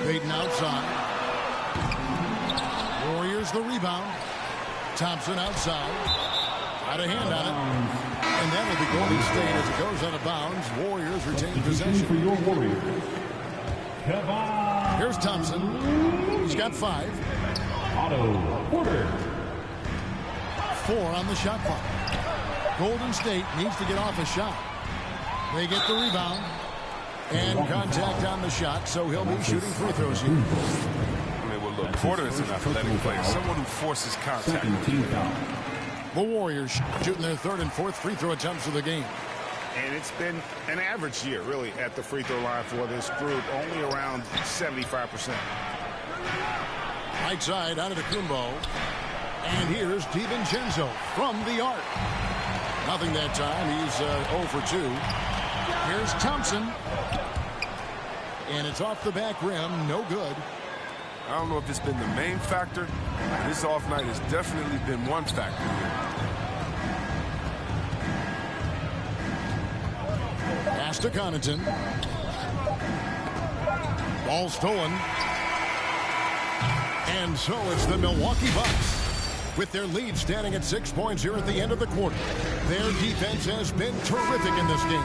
Payton outside. Warriors the rebound. Thompson outside. Got a hand on it. And that will be Golden State as it goes out of bounds. Warriors retain possession. For your Warriors. Here's Thompson. He's got 5. Otto Porter. 4 on the shot clock. Golden State needs to get off a shot. They get the rebound. And contact on the shot, so he'll be shooting free throws here. I mean, well, look, Porter is an athletic player, someone who forces contact. Second team foul. The Warriors shooting their 3rd and 4th free throw attempts of the game. And it's been an average year, really, at the free throw line for this group, only around 75%. Right side out of the Kumbo. And here's DiVincenzo from the arc. Nothing that time. He's 0 for 2. Here's Thompson. And it's off the back rim. No good. I don't know if it's been the main factor. This off night has definitely been one factor. Pass to Connaughton. Ball stolen. And so it's the Milwaukee Bucks with their lead standing at 6 points here at the end of the quarter. Their defense has been terrific in this game.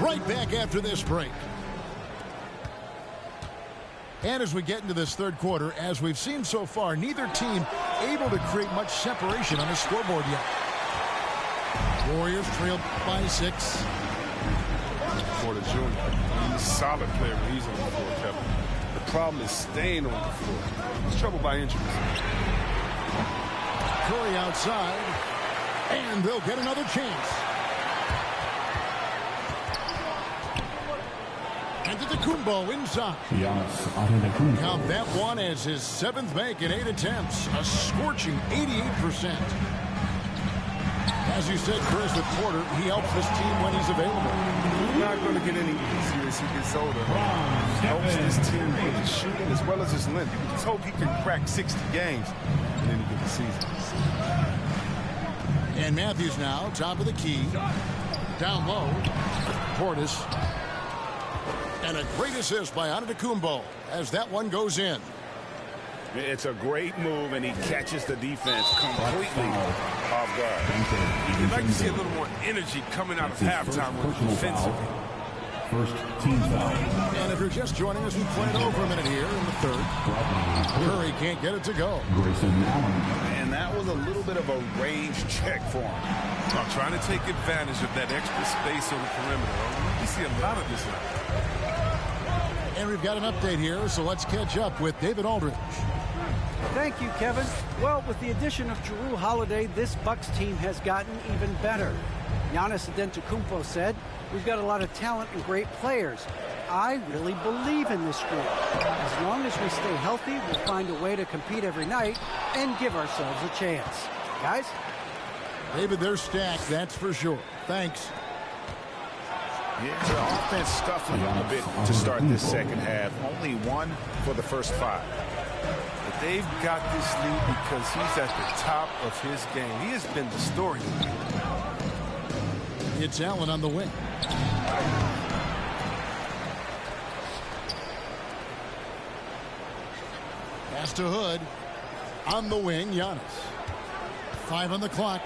Right back after this break. And as we get into this third quarter, as we've seen so far, neither team able to create much separation on the scoreboard yet. Warriors trailed by 6. Porter Jr. He's a solid player when he's on the floor, Kevin. The problem is staying on the floor. He's troubled by injuries. Curry outside, and they'll get another chance. Antetokounmpo inside. Count that one as his 7th make in 8 attempts. A scorching 88%. As you said, Chris, with Porter, he helps this team when he's available. He's not going to get any easier as he gets older. He helps this team with his shooting as well as his length. Let's hope he can crack 60 games in any given season. And Matthews now, top of the key. Down low. Portis. And a great assist by Antetokounmpo as that one goes in. It's a great move, and he catches the defense completely off guard. You'd like to see a little more energy coming out of halftime defensively. First team foul. And if you're just joining us, we played over a minute here in the third. Curry can't get it to go. And that was a little bit of a range check for him. I'm trying to take advantage of that extra space on the perimeter. We see a lot of this now. And we've got an update here, so let's catch up with David Aldridge. Thank you, Kevin. Well, with the addition of Jrue Holiday, this Bucks team has gotten even better. Giannis Antetokounmpo said, "We've got a lot of talent and great players. I really believe in this group. As long as we stay healthy, we'll find a way to compete every night and give ourselves a chance." Guys? David, they're stacked, that's for sure. Thanks. Yeah, the offense stuffing a bit to start this second half. Only 1 for the first 5. But they've got this lead because he's at the top of his game. He has been the story. It's Allen on the wing. Pass to Hood. On the wing, Giannis. 5 on the clock.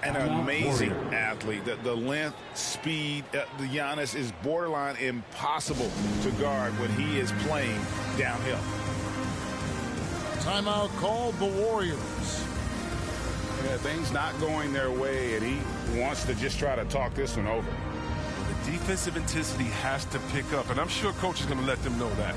An amazing athlete. The length, speed, the Giannis is borderline impossible to guard when he is playing downhill. Timeout called the Warriors. Yeah, things not going their way, and he wants to just try to talk this one over. The defensive intensity has to pick up, and I'm sure coach is going to let them know that.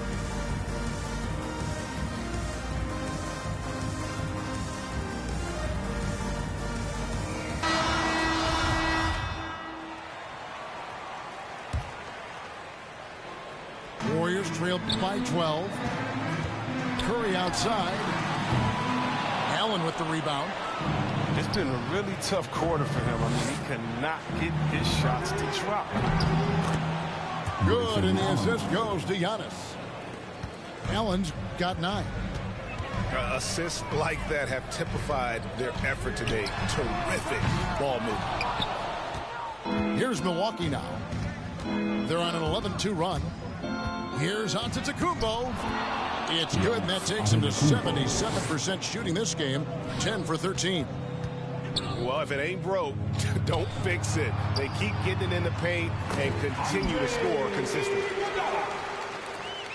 Warriors trailed by 12. Curry outside. Allen with the rebound. It's been a really tough quarter for him. I mean, he cannot get his shots to drop. Good, and the assist goes to Giannis. Allen's got 9. Assists like that have typified their effort today. Terrific ball movement. Here's Milwaukee now. They're on an 11-2 run. Here's Antetokounmpo. It's good, and that takes him to 77% shooting this game. 10 for 13. Well, if it ain't broke, don't fix it. They keep getting it in the paint and continue to score consistently.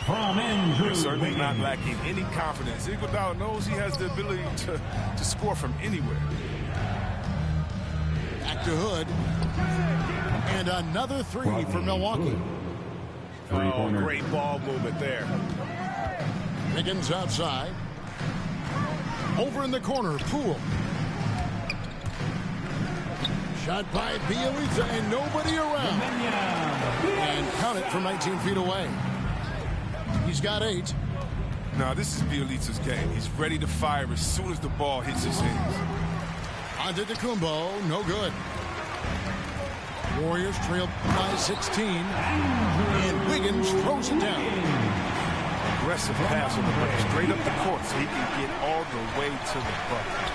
They're certainly not lacking any confidence. Iguodala knows he has the ability to score from anywhere. Back to Hood. And another 3 for Milwaukee. Oh, great ball movement there. Higgins outside. Over in the corner, Poole. Shot by Bielitsa and nobody around. And count it from 19 feet away. He's got 8. Now, this is Bjelica's game. He's ready to fire as soon as the ball hits his hands. Antetokounmpo, no good. Warriors trail by 16. And Wiggins throws it down. Aggressive pass on the break, straight up the court so he can get all the way to the bucket.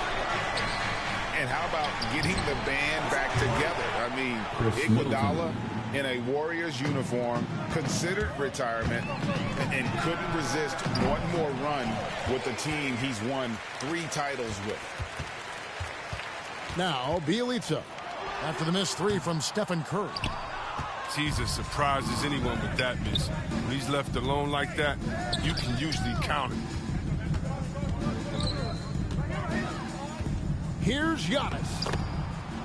And how about getting the band back together? I mean, Iguodala in a Warriors uniform, considered retirement, and couldn't resist one more run with the team he's won 3 titles with. Now, Bjelica, after the missed 3 from Stephen Curry. He's as surprised as anyone with that miss. When he's left alone like that, you can usually count it. Here's Giannis.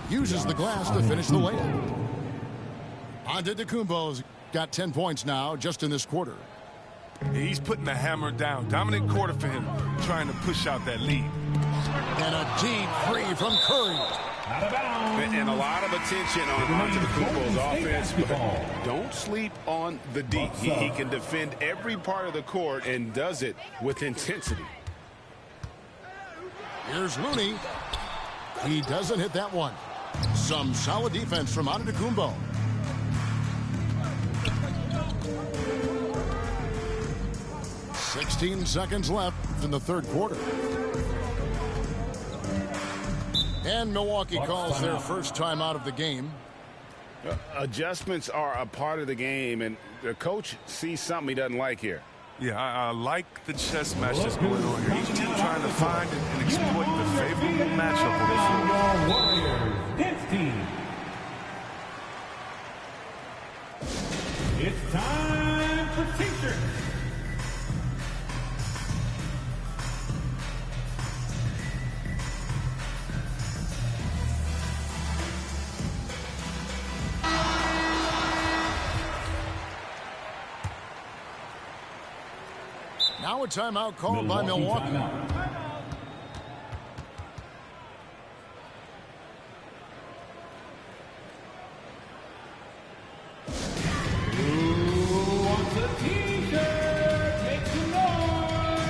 Uses the glass to finish the layup. Antetokounmpo's got 10 points now just in this quarter. He's putting the hammer down. Dominant quarter for him, trying to push out that lead. And a deep 3 from Curry. And a lot of attention on Antetokounmpo's offense, but don't sleep on the D. He can defend every part of the court and does it with intensity. Here's Looney. He doesn't hit that one. Some solid defense from Antetokounmpo. "16 seconds left in the third quarter. And Milwaukee calls their first time out of the game. Adjustments are a part of the game, and the coach sees something he doesn't like here. Yeah, I like the chess match that's going on here. Each team trying to find and exploit the favorable matchup on the floor. Warriors, 15. It's time for T-shirts. Now a timeout called by Milwaukee. Who wants a T-shirt? Make some noise.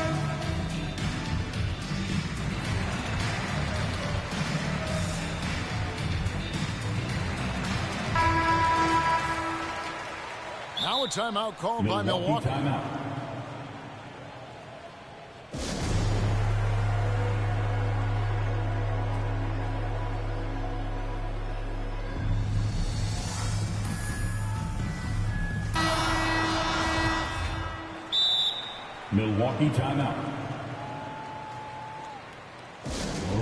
Now a timeout called by Milwaukee. Timeout. Milwaukee timeout.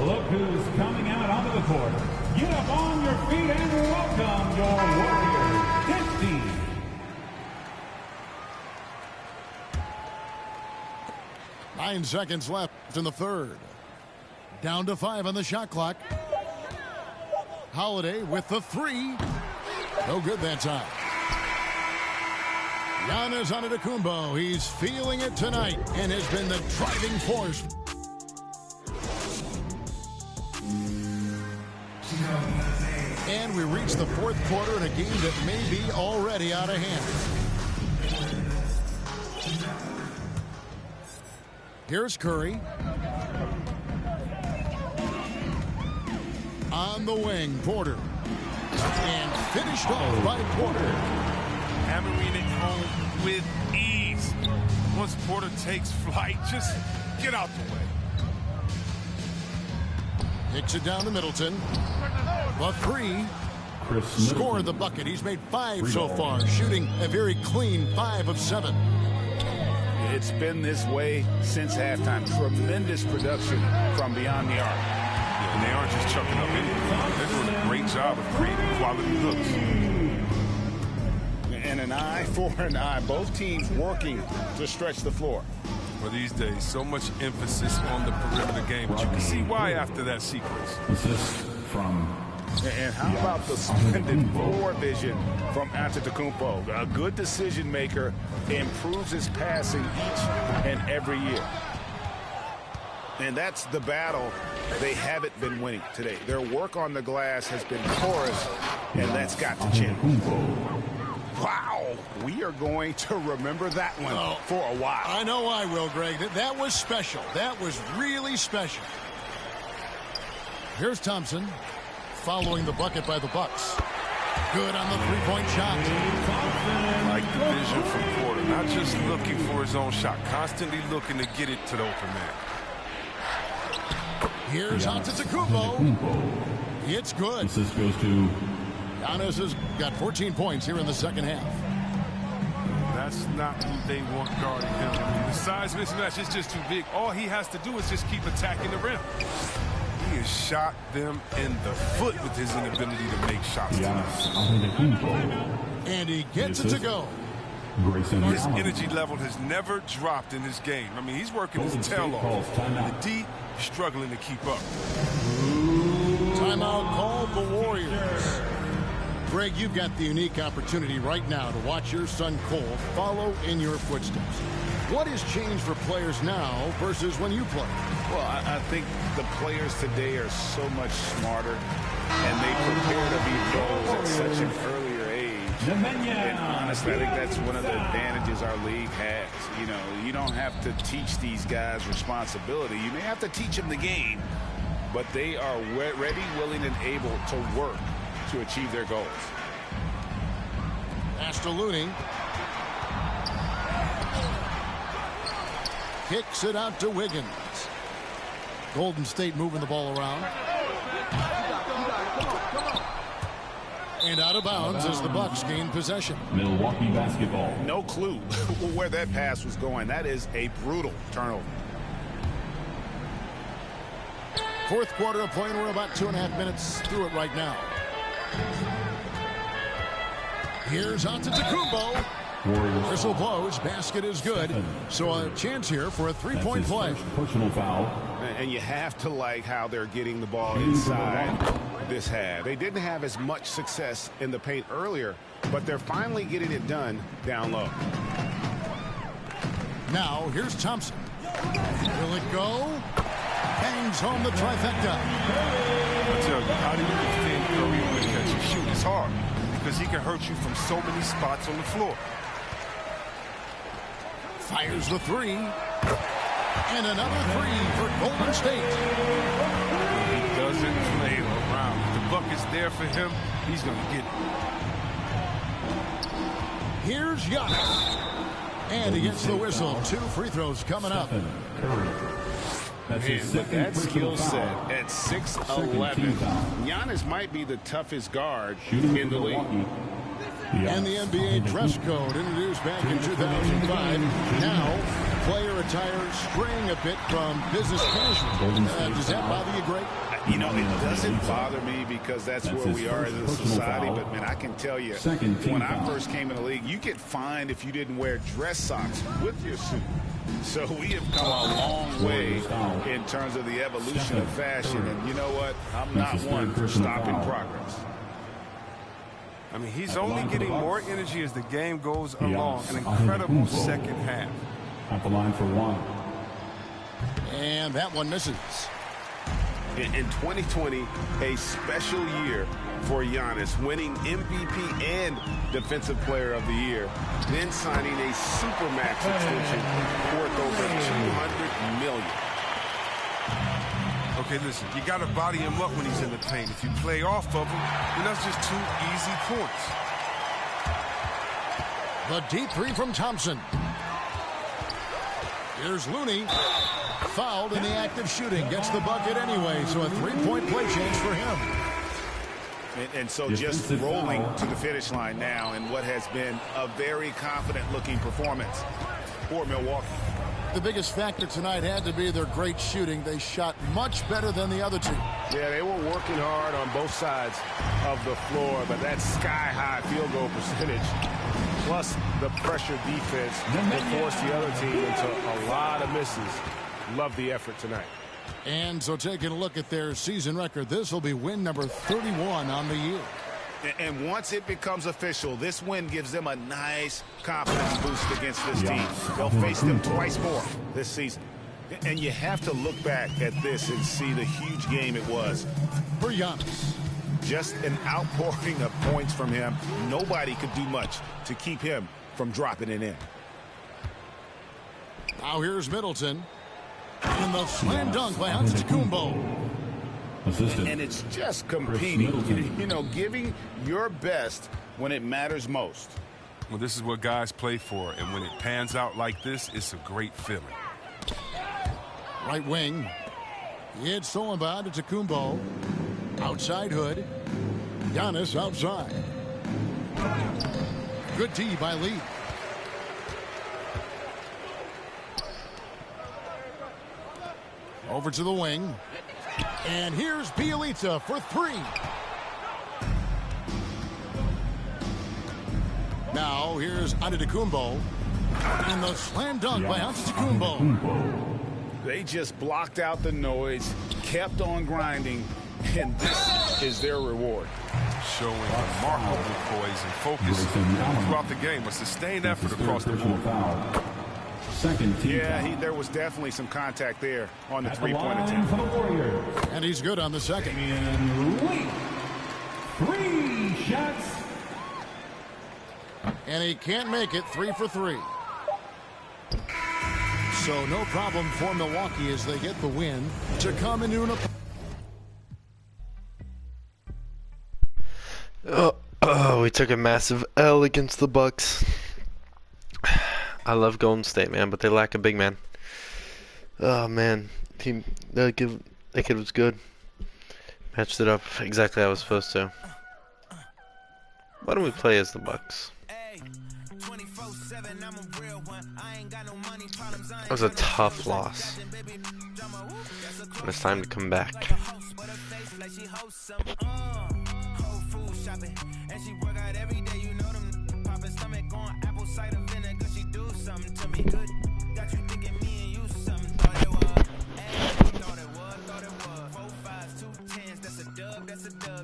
Look who's coming out onto the court. Get up on your feet and welcome your Warriors 15. Nine seconds left in the third. Down to 5 on the shot clock. Holiday with the 3. No good that time. Giannis Antetokounmpo, he's feeling it tonight and has been the driving force. And we reach the fourth quarter in a game that may be already out of hand. Here's Curry. On the wing, Porter. And finished off by Porter. Hammering it home with ease. Once Porter takes flight, just get out the way. Kicks it down to Middleton. The 3. Scored the bucket. He's made 5 so far, shooting a very clean 5 of 7. It's been this way since halftime. Tremendous production from beyond the arc. And they aren't just chucking up anything. They're doing a great job of creating quality looks. And an eye for an eye. Both teams working to stretch the floor. Well, these days, so much emphasis on the perimeter game, but you can see why after that sequence. Assist from. And how about the splendid floor vision from Antetokounmpo? A good decision maker, improves his passing each and every year. And that's the battle they haven't been winning today. Their work on the glass has been porous, and that's got to change. Wow, Oh, we are going to remember that one for a while. I know I will, Greg. That was special. That was really special. Here's Thompson following the bucket by the Bucks. Good on the three-point shot. Like the vision from Porter, not just looking for his own shot, constantly looking to get it to the open man. Here's Antetokounmpo. It's good. This goes to Giannis has got 14 points here in the second half. That's not who they want guarding him. I mean, the size mismatch is just too big. All he has to do is just keep attacking the rim. He has shot them in the foot with his inability to make shots tonight. And he gets it to go. His energy level has never dropped in this game. I mean, he's working his tail off. The D struggling to keep up. Timeout called the Warriors. Greg, you've got the unique opportunity right now to watch your son Cole follow in your footsteps. What has changed for players now versus when you played? Well, I think the players today are so much smarter, and they prepare to be pros at such an earlier age. And honestly, I think that's one of the advantages our league has. You know, you don't have to teach these guys responsibility. You may have to teach them the game, but they are ready, willing, and able to work to achieve their goals. Pass to Looney. Kicks it out to Wiggins. Golden State moving the ball around. And out of bounds as the Bucks gain possession. Milwaukee basketball. No clue where that pass was going. That is a brutal turnover. Fourth quarter of play, and we're about 2.5 minutes through it right now. Here's Antetokounmpo. Whistle blows. Basket is good. So a chance here for a three-point play. Personal foul. And you have to like how they're getting the ball inside this half. They didn't have as much success in the paint earlier, but they're finally getting it done down low. Now here's Thompson. Will it go? Bangs home the trifecta. I tell you, how do you defend Curry with catch and shoot? It's hard because he can hurt you from so many spots on the floor. Fires the three. And another three for Golden State. He doesn't play around. If the bucket's there for him, he's going to get it. Here's Giannis. And he gets the whistle. 2 free throws coming up. With that skill set at 6'11", Giannis might be the toughest guard in the league. And the NBA dress code introduced back in 2005. Now, player attire straying a bit from business casual. Does that bother you, Greg? You know, it doesn't bother me because that's where we are as a society. But, man, I can tell you, when I first came in the league, you get fined if you didn't wear dress socks with your suit. So we have come a long way in terms of the evolution of fashion. And you know what? I'm not one for stopping progress. I mean, he's only getting more energy as the game goes along. An incredible second half. At the line for one. And that one misses. In 2020, a special year for Giannis, winning MVP and Defensive Player of the Year, then signing a Supermax extension worth over $200 million. Okay, listen, you got to body him up when he's in the paint. If you play off of him, then that's just 2 easy points. The deep three from Thompson. Here's Looney. Fouled in the act of shooting. Gets the bucket anyway, so a 3-point play change for him. And so just rolling to the finish line now in what has been a very confident-looking performance for Milwaukee. The biggest factor tonight had to be their great shooting. They shot much better than the other two. Yeah, they were working hard on both sides of the floor, but that sky-high field goal percentage plus the pressure defense that forced the other team into a lot of misses. Love the effort tonight. And so taking a look at their season record, this will be win number 31 on the year. And once it becomes official, this win gives them a nice confidence boost against this team. They'll face them twice more this season. And you have to look back at this and see the huge game it was. For Giannis. Just an outpouring of points from him. Nobody could do much to keep him from dropping it in. Now here's Middleton. And the slam dunk by Antetokounmpo. And it's just competing, you know, giving your best when it matters most. Well, this is what guys play for, and when it pans out like this, it's a great feeling. Right wing. It's stolen by Antetokounmpo. Outside Hood. Giannis outside. Good D by Lee. Over to the wing. And here's Bjelica for three. Now here's Antetokounmpo. And the slam dunk by Antetokounmpo. They just blocked out the noise, kept on grinding, and this is their reward. Showing remarkable poise and focus throughout the game. A sustained effort across the board. Yeah, there was definitely some contact there on the three-point attempt. And he's good on the second. Three shots. And he can't make it 3 for 3. So no problem for Milwaukee as they get the win to come into an we took a massive L against the Bucks. I love Golden State, man, but they lack a big man. Oh man, that kid was good. Matched it up exactly how I was supposed to. Why don't we play as the Bucks? That was a tough loss. But it's time to come back.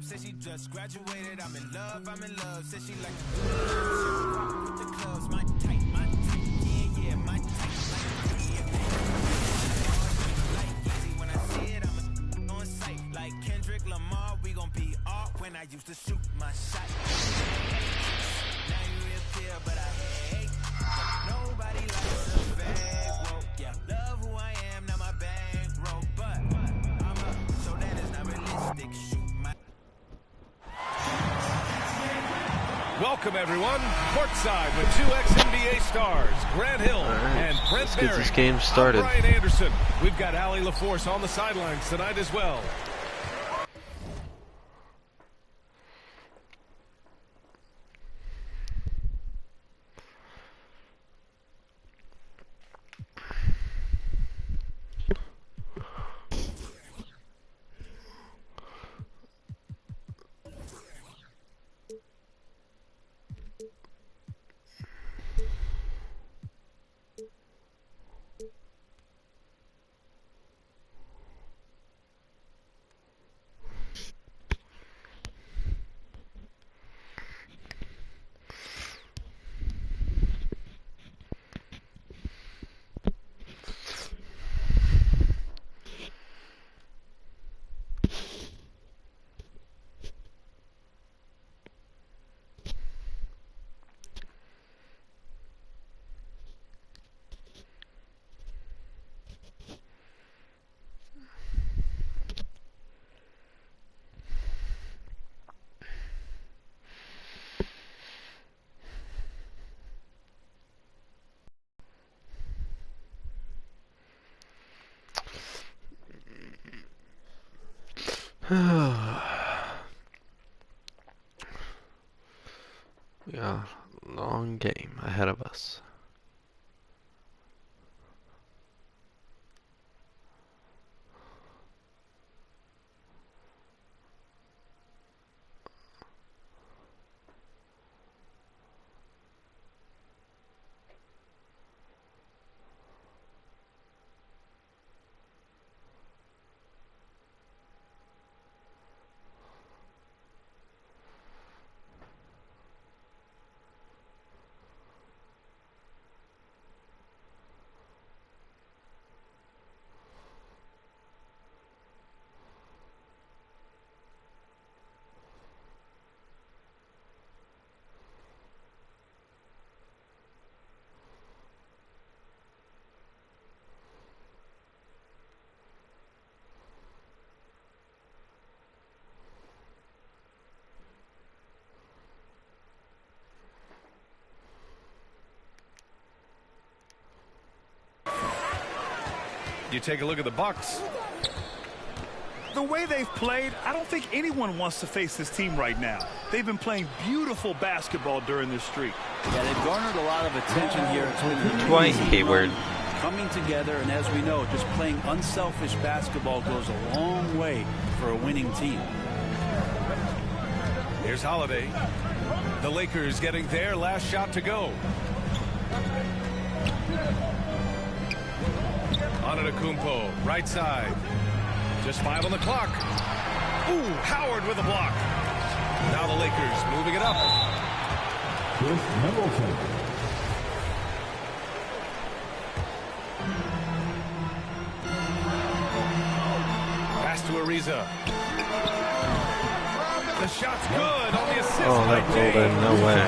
Said she just graduated, I'm in love, said she like the clubs, my type, yeah, my type, like easy when I see it, I'm on sight, like Kendrick Lamar, we gon' be off when I used to shoot my shot. Now you reappear, but I hate, nobody likes a fake, whoa, yeah, love who I am, not my bankroll, but I'm up, so that is not realistic, Welcome, everyone. Courtside with two ex-NBA stars, Grant Hill and Brent Barry. Let's get this game started. I'm Brian Anderson. We've got Allie LaForce on the sidelines tonight as well. We got a long game ahead of us. You take a look at the Bucks. The way they've played, I don't think anyone wants to face this team right now. They've been playing beautiful basketball during this streak. Yeah, they've garnered a lot of attention here. It's been Dwight Hayward coming together, and as we know, just playing unselfish basketball goes a long way for a winning team. Here's Holiday. The Lakers getting their last shot to go. Antetokounmpo, right side. Just 5 on the clock. Ooh, Howard with a block. Now the Lakers moving it up. Chris Middleton. Pass to Ariza. The shot's good on the assist. Oh, that rolled in. No way.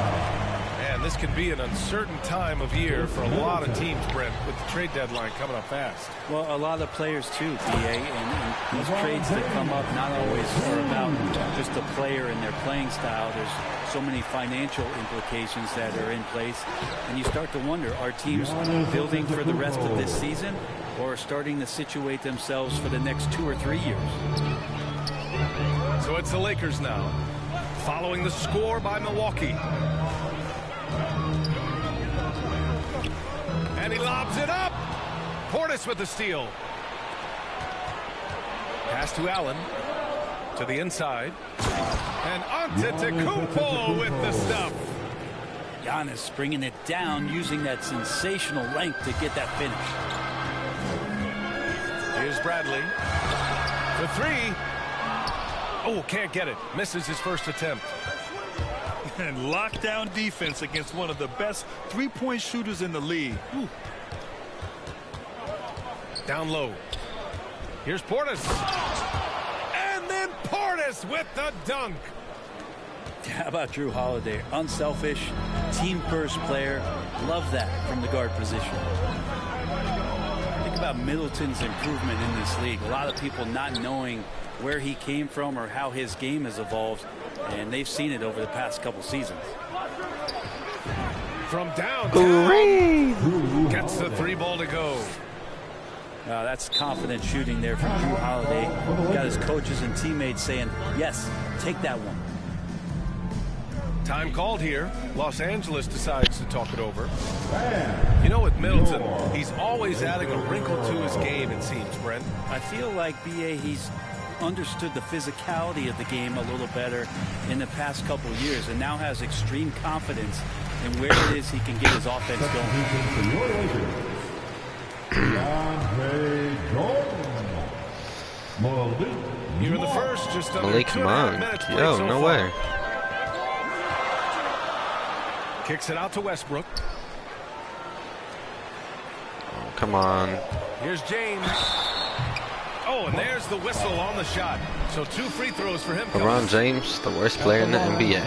And this can be an uncertain time of year for a lot of teams, Brent, with the trade deadline coming up fast. Well, a lot of players too, BA, and these trades that come up not always are about just the player and their playing style. There's so many financial implications that are in place, and you start to wonder, are teams building for the rest of this season or starting to situate themselves for the next 2 or 3 years? So it's the Lakers now, following the score by Milwaukee. And he lobs it up. Portis with the steal. Pass to Allen. To the inside. And Antetokounmpo with the stuff. Giannis bringing it down, using that sensational length to get that finish. Here's Bradley. For 3. Oh, can't get it. Misses his first attempt. And lockdown defense against one of the best three-point shooters in the league. Ooh. Down low. Here's Portis. And then Portis with the dunk. How about Drew Holiday? Unselfish, team-first player. Love that from the guard position. Think about Middleton's improvement in this league. A lot of people not knowing where he came from or how his game has evolved, and they've seen it over the past couple seasons. From downtown, gets the 3 ball to go. That's confident shooting there from Drew Holiday. Got his coaches and teammates saying, yes, take that one. Time called here. Los Angeles decides to talk it over. You know, with Middleton, he's always adding a wrinkle to his game, it seems, Brent. I feel like, BA, he's understood the physicality of the game a little better in the past couple of years, and now has extreme confidence in where it is he can get his offense going. Here in the first, just under Malik 2.5 minutes. Yo, so no far. way. Kicks it out to Westbrook. Oh, come on. Here's James. Oh, and there's the whistle on the shot. So 2 free throws for him. LeBron James, the worst player in the NBA.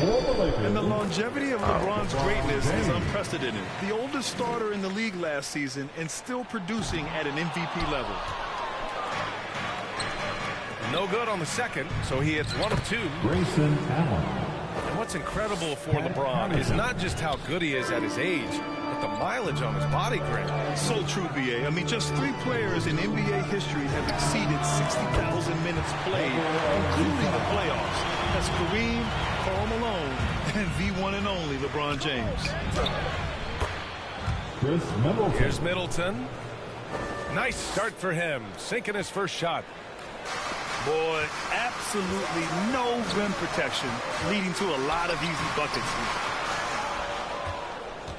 And the longevity of LeBron's greatness is unprecedented. The oldest starter in the league last season and still producing at an MVP level. No good on the second, so he hits 1 of 2. Grayson Allen. And what's incredible for LeBron is not just how good he is at his age, but the mileage on his body grade. So true, BA. I mean, just 3 players in NBA history have exceeded 60,000 minutes played, including the playoffs. That's Kareem, Karl Malone, and the one and only LeBron James. Chris Middleton. Here's Middleton. Nice start for him, sinking his first shot. Boy, absolutely no rim protection, leading to a lot of easy buckets.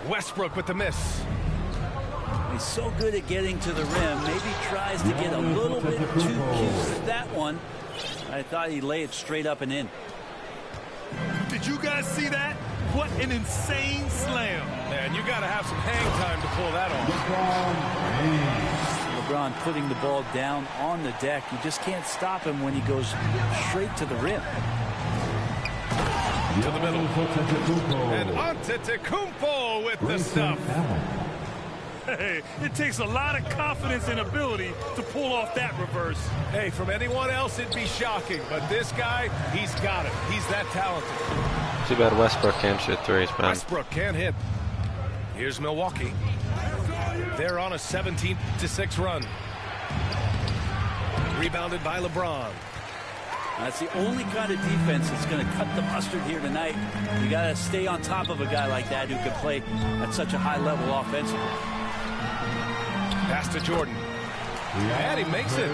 Westbrook with the miss. He's so good at getting to the rim. Maybe tries to get a little bit too cute with that one. I thought he'd lay it straight up and in. Did you guys see that? What an insane slam. Man, you got to have some hang time to pull that off. LeBron putting the ball down on the deck. You just can't stop him when he goes straight to the rim. To the middle. And Antetokounmpo with the stuff. Hey, it takes a lot of confidence and ability to pull off that reverse. Hey, from anyone else, it'd be shocking. But this guy, he's got it. He's that talented. Too bad Westbrook can't shoot threes, man. Westbrook can't hit. Here's Milwaukee. They're on a 17-6 run. Rebounded by LeBron. That's the only kind of defense that's going to cut the mustard here tonight. You got to stay on top of a guy like that who can play at such a high level offensively. Pass to Jordan. And he makes it.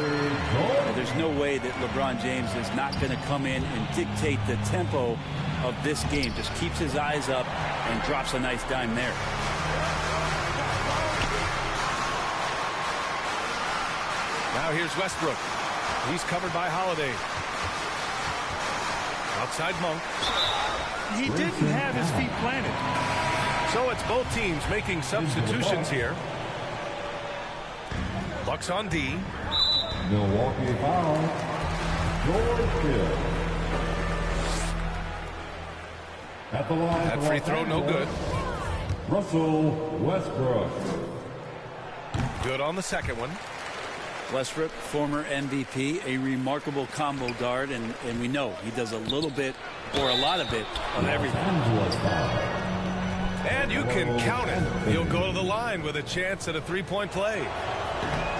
There's no way that LeBron James is not going to come in and dictate the tempo of this game. Just keeps his eyes up and drops a nice dime there. Now here's Westbrook. He's covered by Holiday. Outside Monk. He didn't have his feet planted. So it's both teams making substitutions here. Bucks on D. Milwaukee foul. George Hill. At the line. That free throw no good. Russell Westbrook. Good on the second one. Westbrook, former MVP, a remarkable combo guard, and we know he does a little bit or a lot of it of everything. And you can count it. He'll go to the line with a chance at a three-point play.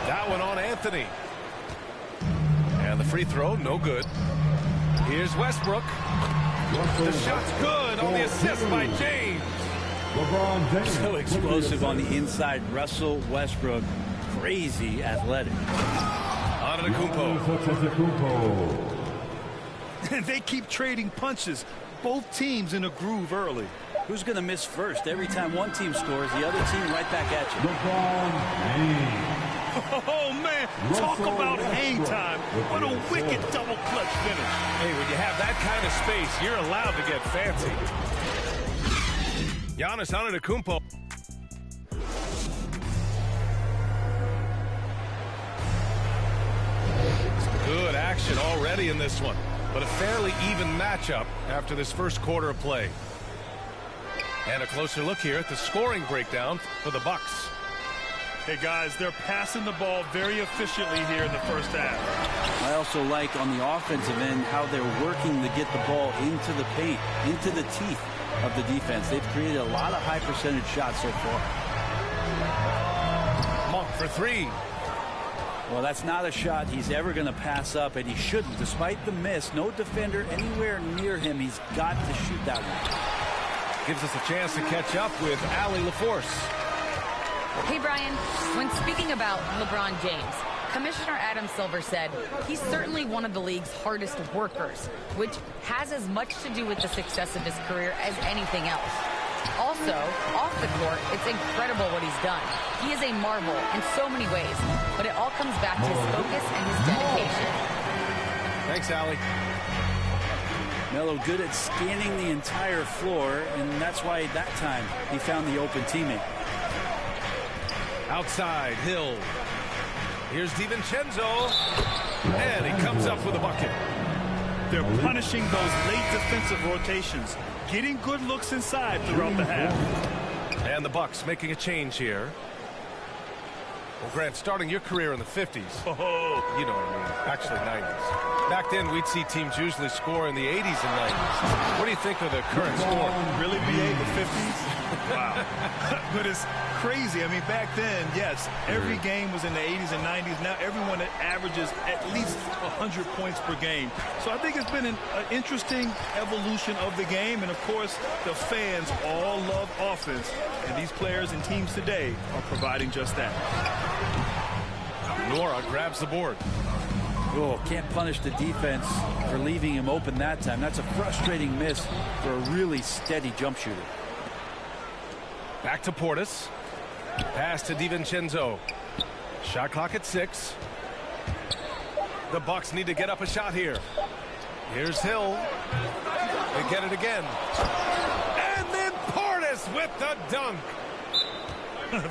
That one on Anthony. And the free throw, no good. Here's Westbrook. The shot's good on the assist by James. LeBron James. So explosive on the inside. Russell Westbrook. Crazy athletic. Antetokounmpo. And they keep trading punches. Both teams in a groove early. Who's going to miss first? Every time one team scores, the other team right back at you. LeBron James. Oh, man. Talk about hang time. What a wicked double clutch finish. Hey, when you have that kind of space, you're allowed to get fancy. Giannis Antetokounmpo. Good action already in this one, but a fairly even matchup after this first quarter of play. And a closer look here at the scoring breakdown for the Bucks. Hey, guys, they're passing the ball very efficiently here in the first half. I also like on the offensive end how they're working to get the ball into the paint, into the teeth of the defense. They've created a lot of high percentage shots so far. Monk for three. Well, that's not a shot he's ever going to pass up, and he shouldn't. Despite the miss, no defender anywhere near him. He's got to shoot that one. Gives us a chance to catch up with Allie LaForce. Hey, Brian, when speaking about LeBron James, Commissioner Adam Silver said he's certainly one of the league's hardest workers, which has as much to do with the success of his career as anything else. Also, off the court, it's incredible what he's done. He is a marvel in so many ways, but it all comes back to his focus and his dedication. Thanks, Allie. Melo good at scanning the entire floor, and that's why that time he found the open teammate. Outside, Hill. Here's DiVincenzo. And he comes up with a bucket. They're punishing those late defensive rotations, getting good looks inside throughout the half. And the Bucks making a change here. Well, Grant, starting your career in the 50s. Oh, you know what I mean. Actually, 90s. Back then, we'd see teams usually score in the 80s and 90s. What do you think of the current score? Really, BA, the 50s? Wow. But it's crazy. I mean, back then, yes, every game was in the 80s and 90s. Now everyone averages at least 100 points per game. So I think it's been an interesting evolution of the game. And, of course, the fans all love offense. And these players and teams today are providing just that. Nora grabs the board. Oh, can't punish the defense for leaving him open that time. That's a frustrating miss for a really steady jump shooter. Back to Portis. Pass to DiVincenzo. Shot clock at 6. The Bucks need to get up a shot here. Here's Hill. They get it again. And then Portis with the dunk.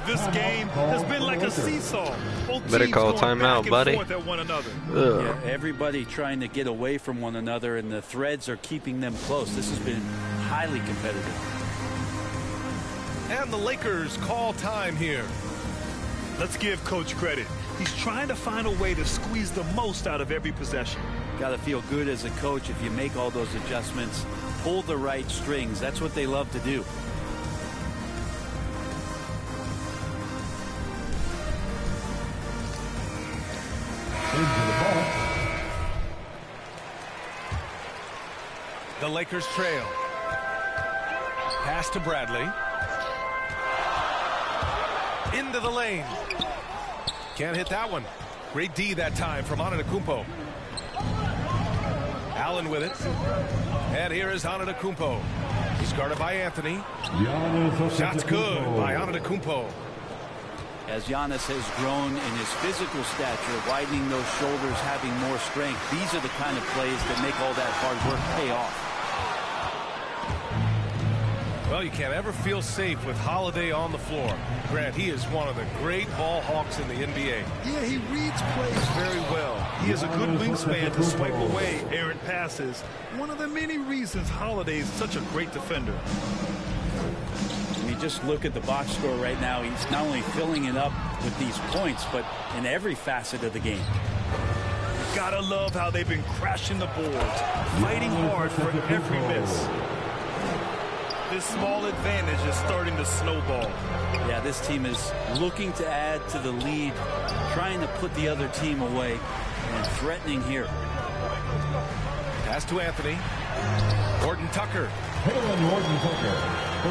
This game has been like a seesaw. Both Better teams call a going timeout, back buddy. and forth at one another. Yeah, everybody trying to get away from one another, and the threads are keeping them close. This has been highly competitive. And the Lakers call time here. Let's give Coach credit. He's trying to find a way to squeeze the most out of every possession. Got to feel good as a coach if you make all those adjustments, pull the right strings. That's what they love to do. Into the ball. The Lakers trail. Pass to Bradley. Into the lane. Can't hit that one. Great D that time from Antetokounmpo. Allen with it. And here is Antetokounmpo. He's guarded by Anthony. Shot's good by Antetokounmpo. As Giannis has grown in his physical stature, widening those shoulders, having more strength, these are the kind of plays that make all that hard work pay off. Well, you can't ever feel safe with Holiday on the floor. Grant, he is one of the great ball hawks in the NBA. Yeah, he reads plays very well. He has a good wingspan to swipe away errant passes. One of the many reasons Holiday is such a great defender. I mean, just look at the box score right now. He's not only filling it up with these points, but in every facet of the game. You gotta love how they've been crashing the boards, fighting hard for every miss. This small advantage is starting to snowball. Yeah, this team is looking to add to the lead, trying to put the other team away, and threatening here. Pass to Anthony. Horton Tucker.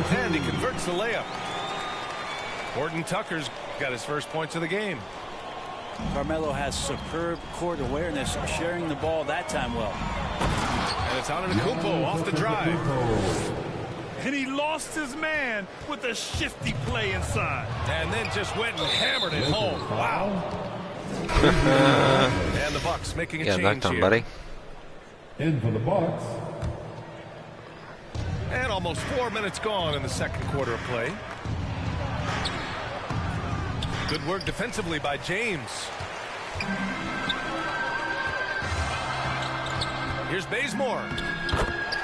And he converts the layup. Horton Tucker's got his first points of the game. Carmelo has superb court awareness, sharing the ball that time well. And it's Antetokounmpo off the drive. And he lost his man with a shifty play inside. And then just went and hammered it home. Wow. And the Bucks making a change here. Buddy. In for the Bucks. And almost 4 minutes gone in the second quarter of play. Good work defensively by James. Here's Bazemore.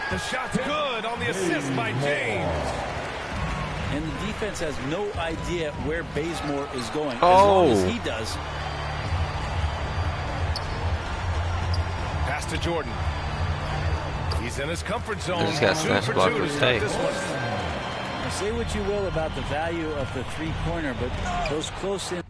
The shot's good on the assist by James. And the defense has no idea where Bazemore is going. As long as he does. Pass to Jordan. He's in his comfort zone. He's got Two nice for block two to for start tape. this one. Now, say what you will about the value of the three-pointer, but those close-in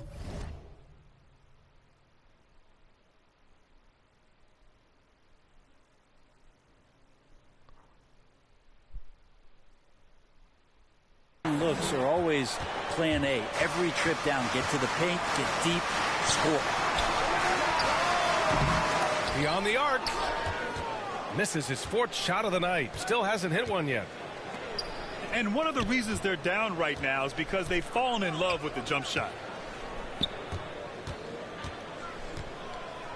looks are always plan A. Every trip down, get to the paint, get deep, score. Beyond the arc. Misses his fourth shot of the night. Still hasn't hit one yet. And one of the reasons they're down right now is because they've fallen in love with the jump shot.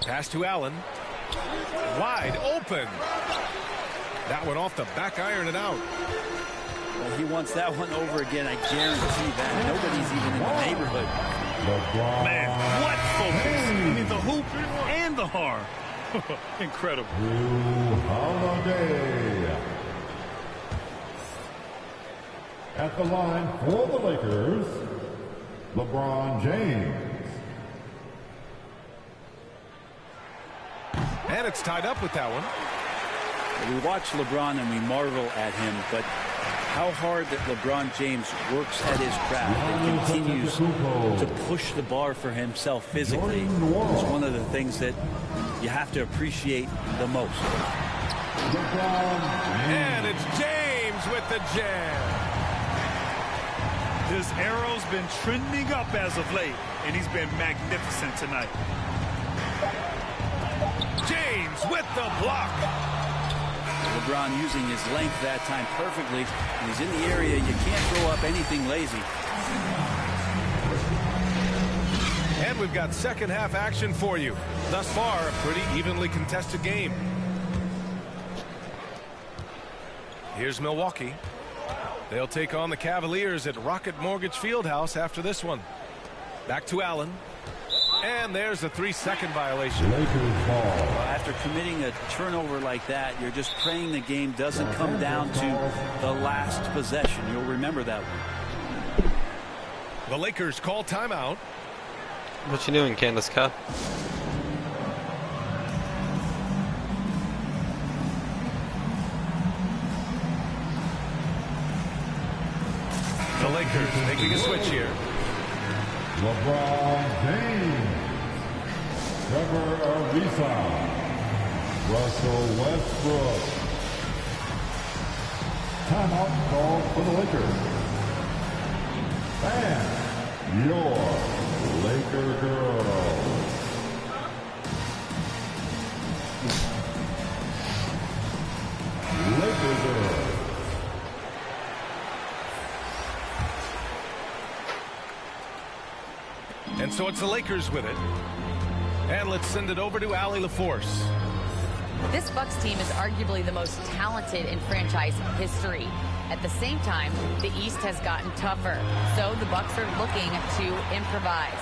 Pass to Allen. Wide open. That one off the back iron and out. Well, he wants that one over again. I guarantee that. Nobody's even in the neighborhood. Man, what focus. I mean, the hoop and the harm. Incredible. Holiday. At the line for the Lakers, LeBron James. And it's tied up with that one. We watch LeBron and we marvel at him, but how hard that LeBron James works at his craft and continues to push the bar for himself physically is one of the things that you have to appreciate the most. And it's James with the jam. His arrow's been trending up as of late, and he's been magnificent tonight. James with the block. LeBron using his length that time perfectly. When he's in the area, you can't throw up anything lazy. And we've got second half action for you. Thus far, a pretty evenly contested game. Here's Milwaukee. They'll take on the Cavaliers at Rocket Mortgage Fieldhouse after this one. Back to Allen. And there's a 3-second violation. After committing a turnover like that, you're just praying the game doesn't come down to the last possession. You'll remember that one. The Lakers call timeout. What you doing, Candace Cup? The Lakers making a switch here. LeBron James, Trevor Ariza, Russell Westbrook, Timeout called for the Lakers. And your Laker girls. Laker girls. And so it's the Lakers with it. And let's send it over to Allie LaForce. This Bucks team is arguably the most talented in franchise history. At the same time, the East has gotten tougher, so the Bucks are looking to improvise.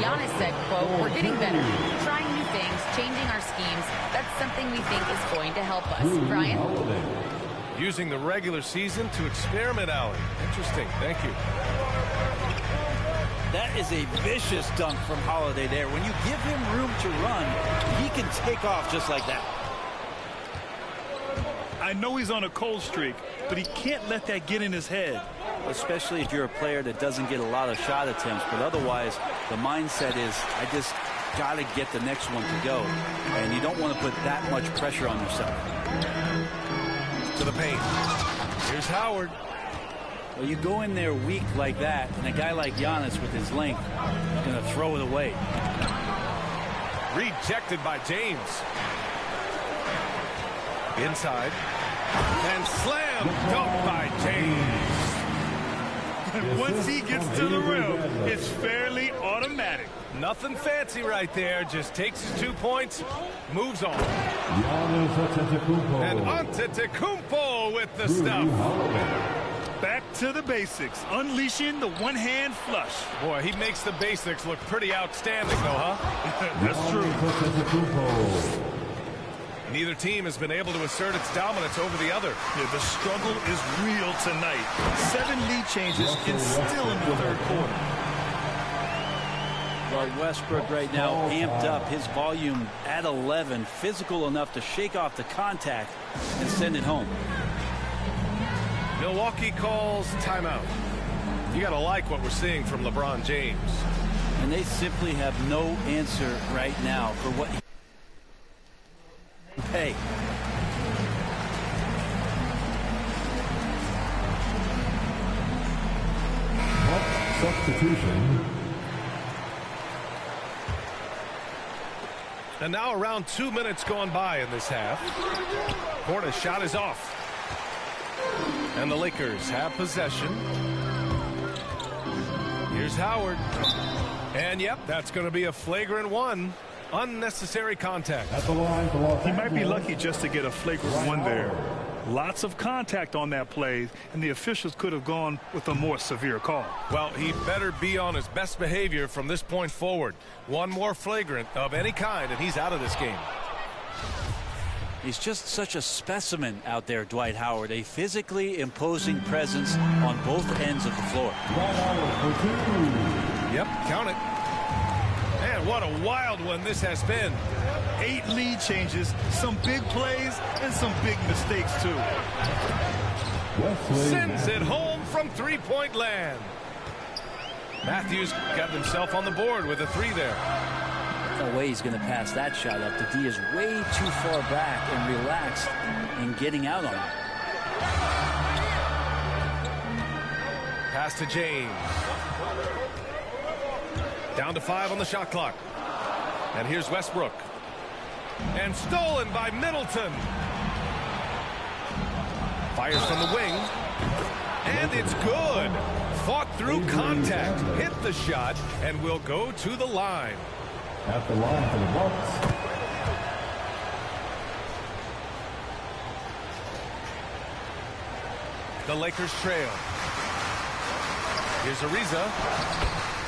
Giannis said, quote, "We're getting better, trying new things, changing our schemes. That's something we think is going to help us." Brian? Using the regular season to experiment, Allie. Interesting. Thank you. That is a vicious dunk from Holiday there. When you give him room to run, he can take off just like that. I know he's on a cold streak, but he can't let that get in his head. Especially if you're a player that doesn't get a lot of shot attempts, but otherwise the mindset is, I just got to get the next one to go. And you don't want to put that much pressure on yourself. To the paint. Here's Howard. Well, you go in there weak like that, and a guy like Giannis with his length is going to throw it away. Rejected by James. Inside. And slam dunk by James. Once he gets to the rim, it's fairly automatic. Nothing fancy right there. Just takes his 2 points, moves on. And Antetokounmpo with the stuff. Back to the basics, unleashing the one-hand flush. Boy, he makes the basics look pretty outstanding, though, huh? That's true. Neither team has been able to assert its dominance over the other. Yeah, the struggle is real tonight. 7 lead changes and still in the third quarter. Well, Westbrook right now amped up, his volume at 11, physical enough to shake off the contact and send it home. Milwaukee calls timeout. You got to like what we're seeing from LeBron James. And they simply have no answer right now for what he pay. Substitution. And now around 2 minutes gone by in this half. Portis shot is off. And the Lakers have possession. Here's Howard. And yep, that's going to be a flagrant one. Unnecessary contact. At the line for He might be lucky just to get a flagrant one there. Lots of contact on that play, and the officials could have gone with a more severe call. Well, he better be on his best behavior from this point forward. One more flagrant of any kind, and he's out of this game. He's just such a specimen out there, Dwight Howard. A physically imposing presence on both ends of the floor. Yep, count it. Man, what a wild one this has been. 8 lead changes, some big plays, and some big mistakes, too. Sends it home from three-point land. Matthews got himself on the board with a 3 there. No way he's going to pass that shot up. The D is way too far back and relaxed in getting out on it. Pass to James. Down to 5 on the shot clock. And here's Westbrook. And stolen by Middleton. Fires from the wing. And it's good. Fought through contact. Hit the shot and will go to the line. At the line for the Bucks. The Lakers trail. Here's Ariza.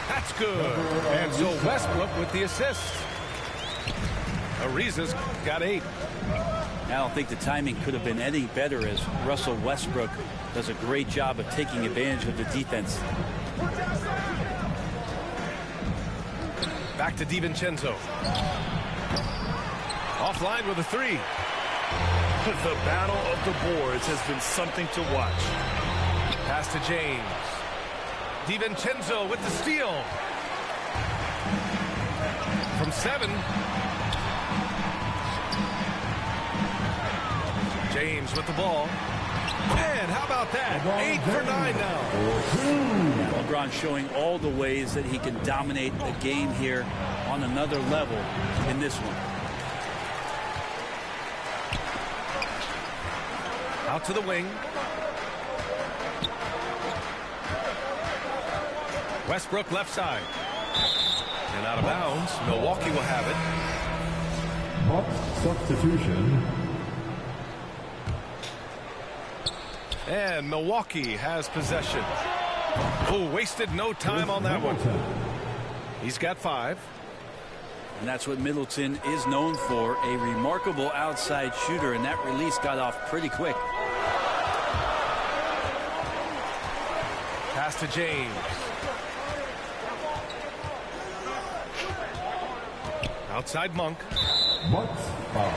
That's good. And so Westbrook with the assist. Ariza's got 8. I don't think the timing could have been any better as Russell Westbrook does a great job of taking advantage of the defense. Back to DiVincenzo. Offline with a 3. The battle of the boards has been something to watch. Pass to James. DiVincenzo with the steal. From 7. James with the ball. And how about that? 8 for 9 now. LeBron showing all the ways that he can dominate the game here on another level in this one. Out to the wing. Westbrook left side. And out of bounds. Milwaukee will have it. Bucks substitution. And Milwaukee has possession. Oh, wasted no time on that one. He's got 5. And that's what Middleton is known for, a remarkable outside shooter, and that release got off pretty quick. Pass to James. Outside Monk. Bucks foul.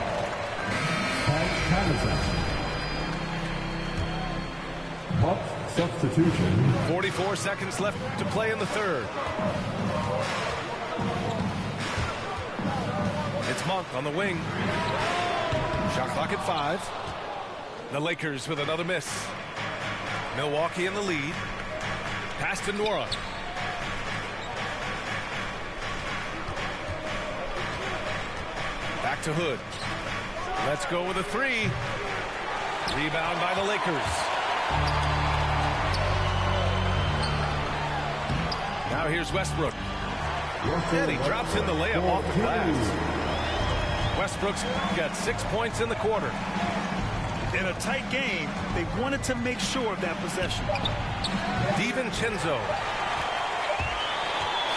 Patterson. Bucks substitution. 44 seconds left to play in the third. It's Monk on the wing. Shot clock at 5. The Lakers with another miss. Milwaukee in the lead. Pass to Nora. Back to Hood. Let's go with a 3. Rebound by the Lakers. Now here's Westbrook. And he drops in the layup off the glass. Westbrook's got 6 points in the quarter. In a tight game, they wanted to make sure of that possession. DiVincenzo.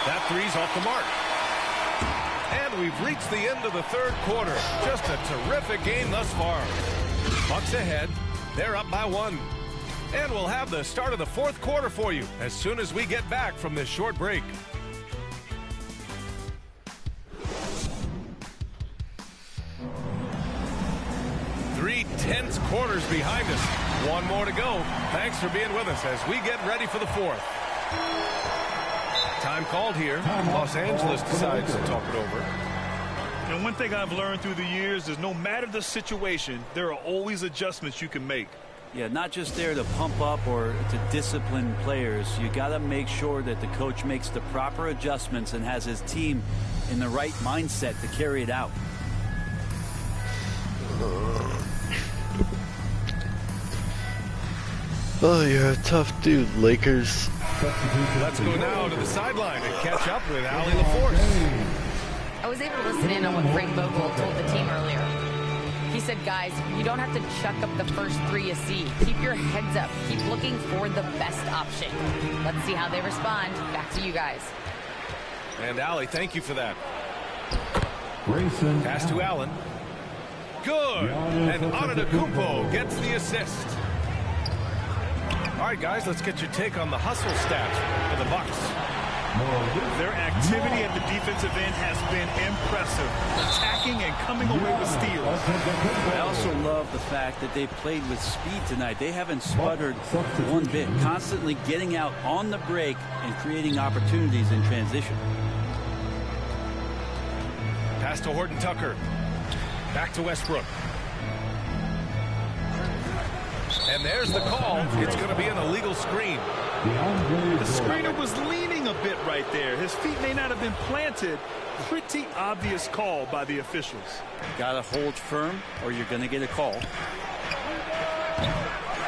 That 3's off the mark. And we've reached the end of the third quarter. Just a terrific game thus far. Bucks ahead. They're up by 1. And we'll have the start of the fourth quarter for you as soon as we get back from this short break. Three tense quarters behind us. 1 more to go. Thanks for being with us as we get ready for the fourth. Time called here. Los Angeles decides to talk it over. And one thing I've learned through the years is no matter the situation, there are always adjustments you can make. Yeah, not just there to pump up or to discipline players. You got to make sure that the coach makes the proper adjustments and has his team in the right mindset to carry it out. Oh, you're a tough dude, Lakers. Let's go now to the sideline and catch up with Allie LaForce. I was able to listen in on what Frank Vogel told the team earlier. He said, guys, you don't have to chuck up the first 3 you see. Keep your heads up. Keep looking for the best option. Let's see how they respond. Back to you guys. And Allie, thank you for that. Grayson. Pass to Allen. Good. And Antetokounmpo gets the assist. All right, guys, let's get your take on the hustle stats for the Bucks. Their activity at the defensive end has been impressive, attacking and coming away with steals. I also love the fact that they played with speed tonight. They haven't sputtered one bit, constantly getting out on the break and creating opportunities in transition. Pass to Horton Tucker. Back to Westbrook. And there's the call. It's going to be an illegal screen. The screener was leaning a bit right there. His feet may not have been planted. Pretty obvious call by the officials. Got to hold firm or you're going to get a call.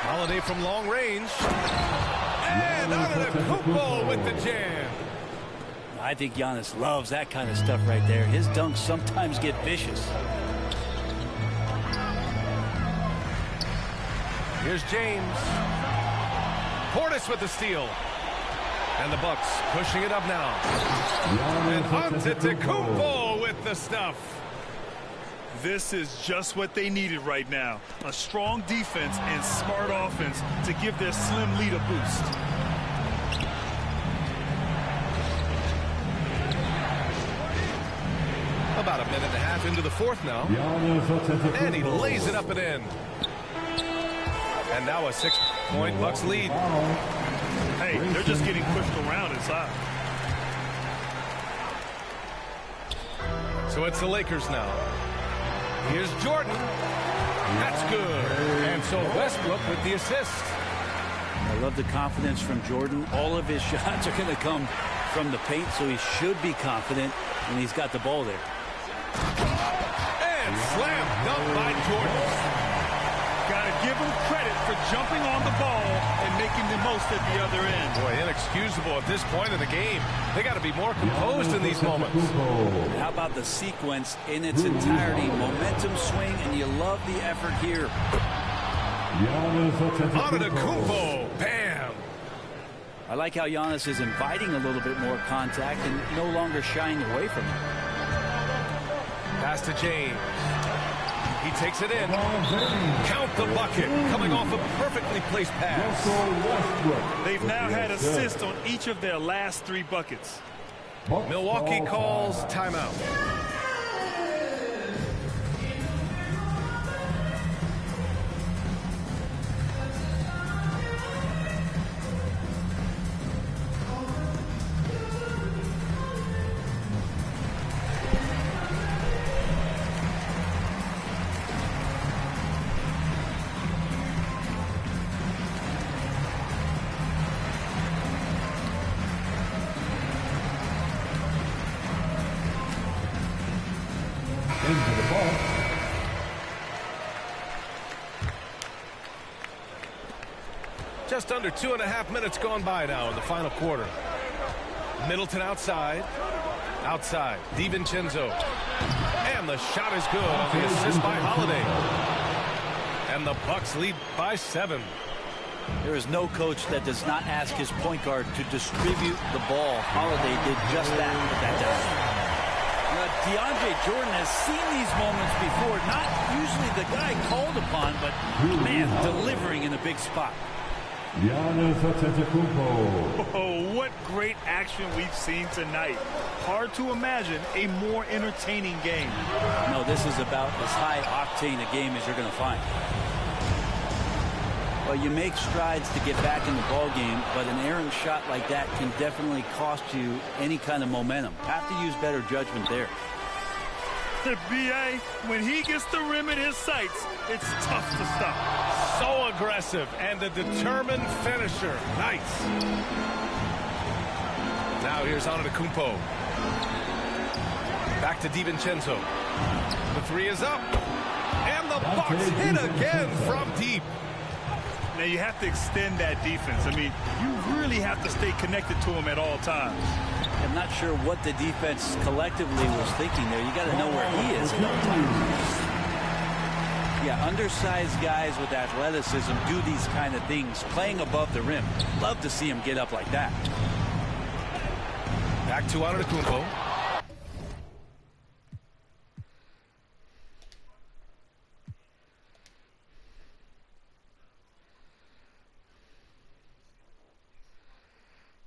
Holiday from long range. And Antetokounmpo with the jam. I think Giannis loves that kind of stuff right there. His dunks sometimes get vicious. Here's James. Portis with the steal. And the Bucks pushing it up now. And Antetokounmpo with the stuff. This is just what they needed right now. A strong defense and smart offense to give their slim lead a boost. About a minute and a half into the fourth now. And he lays it up and in. And now a 6-point Bucks lead. Hey, they're just getting pushed around inside. So it's the Lakers now. Here's Jordan. That's good. And Russell Westbrook with the assist. I love the confidence from Jordan. All of his shots are going to come from the paint, so he should be confident when he's got the ball there. And slam dunk by Jordan. Got to give him credit for jumping on the ball and making the most at the other end. Boy, inexcusable at this point in the game. They got to be more composed in these moments. How about the sequence in its entirety? Momentum swing, and you love the effort here. Antetokounmpo, bam! I like how Giannis is inviting a little bit more contact and no longer shying away from it. Pass to James. He takes it in. Count the bucket. Coming off a perfectly placed pass. They've now had assists on each of their last 3 buckets. Milwaukee calls timeout. Just under 2.5 minutes gone by now in the final quarter. Middleton outside. Outside. DiVincenzo. And the shot is good on the assist by Holiday. And the Bucks lead by 7. There is no coach that does not ask his point guard to distribute the ball. Holiday did just that with that down. DeAndre Jordan has seen these moments before. Not usually the guy called upon, but, man, delivering in a big spot. Oh, what great action we've seen tonight. Hard to imagine a more entertaining game. No, this is about as high-octane a game as you're going to find. Well, you make strides to get back in the ball game, but an errant shot like that can definitely cost you any kind of momentum. Have to use better judgment there. The BA, when he gets the rim in his sights, it's tough to stop. So aggressive and a determined finisher. Nice. Now here's Antetokounmpo. Back to DiVincenzo. The 3 is up. And the Bucks hit again from deep. Now you have to extend that defense. I mean, you really have to stay connected to him at all times. I'm not sure what the defense collectively was thinking there. You got to know where he is at all times. Yeah, undersized guys with athleticism do these kind of things, playing above the rim. Love to see him get up like that. Back to Antetokounmpo.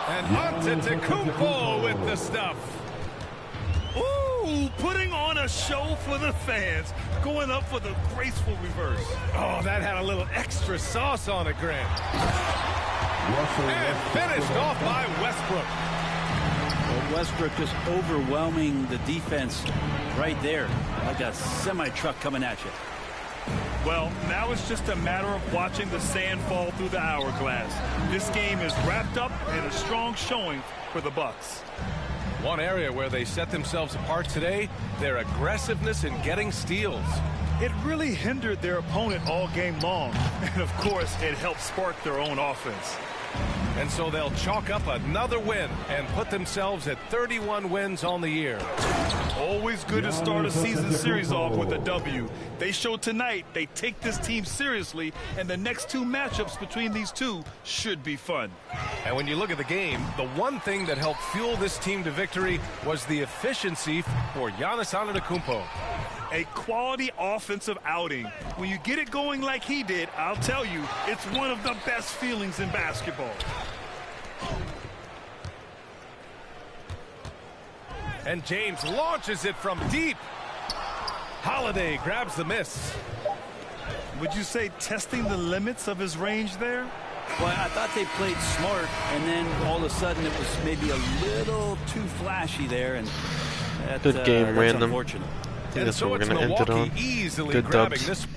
And Antetokounmpo with the stuff. Ooh, putting on a show for the fans. Going up for the graceful reverse. Oh, that had a little extra sauce on it, Grant. And finished off by Westbrook. Well, Westbrook just overwhelming the defense right there. Like a semi-truck coming at you. Well, now it's just a matter of watching the sand fall through the hourglass. This game is wrapped up in a strong showing for the Bucks. One area where they set themselves apart today, their aggressiveness in getting steals. It really hindered their opponent all game long. And, of course, it helped spark their own offense. And so they'll chalk up another win and put themselves at 31 wins on the year. Always good to start a season series off with a W. They showed tonight they take this team seriously, and the next 2 matchups between these two should be fun. And when you look at the game, the one thing that helped fuel this team to victory was the efficiency for Giannis Antetokounmpo. A quality offensive outing. When you get it going like he did, I'll tell you, it's one of the best feelings in basketball. And James launches it from deep. Holiday grabs the miss. Would you say testing the limits of his range there? Well, I thought they played smart, and then all of a sudden it was maybe a little too flashy there, and good game, that's random. Unfortunate. I think that's what we're going to end it on. Easily good grabbing dubs. this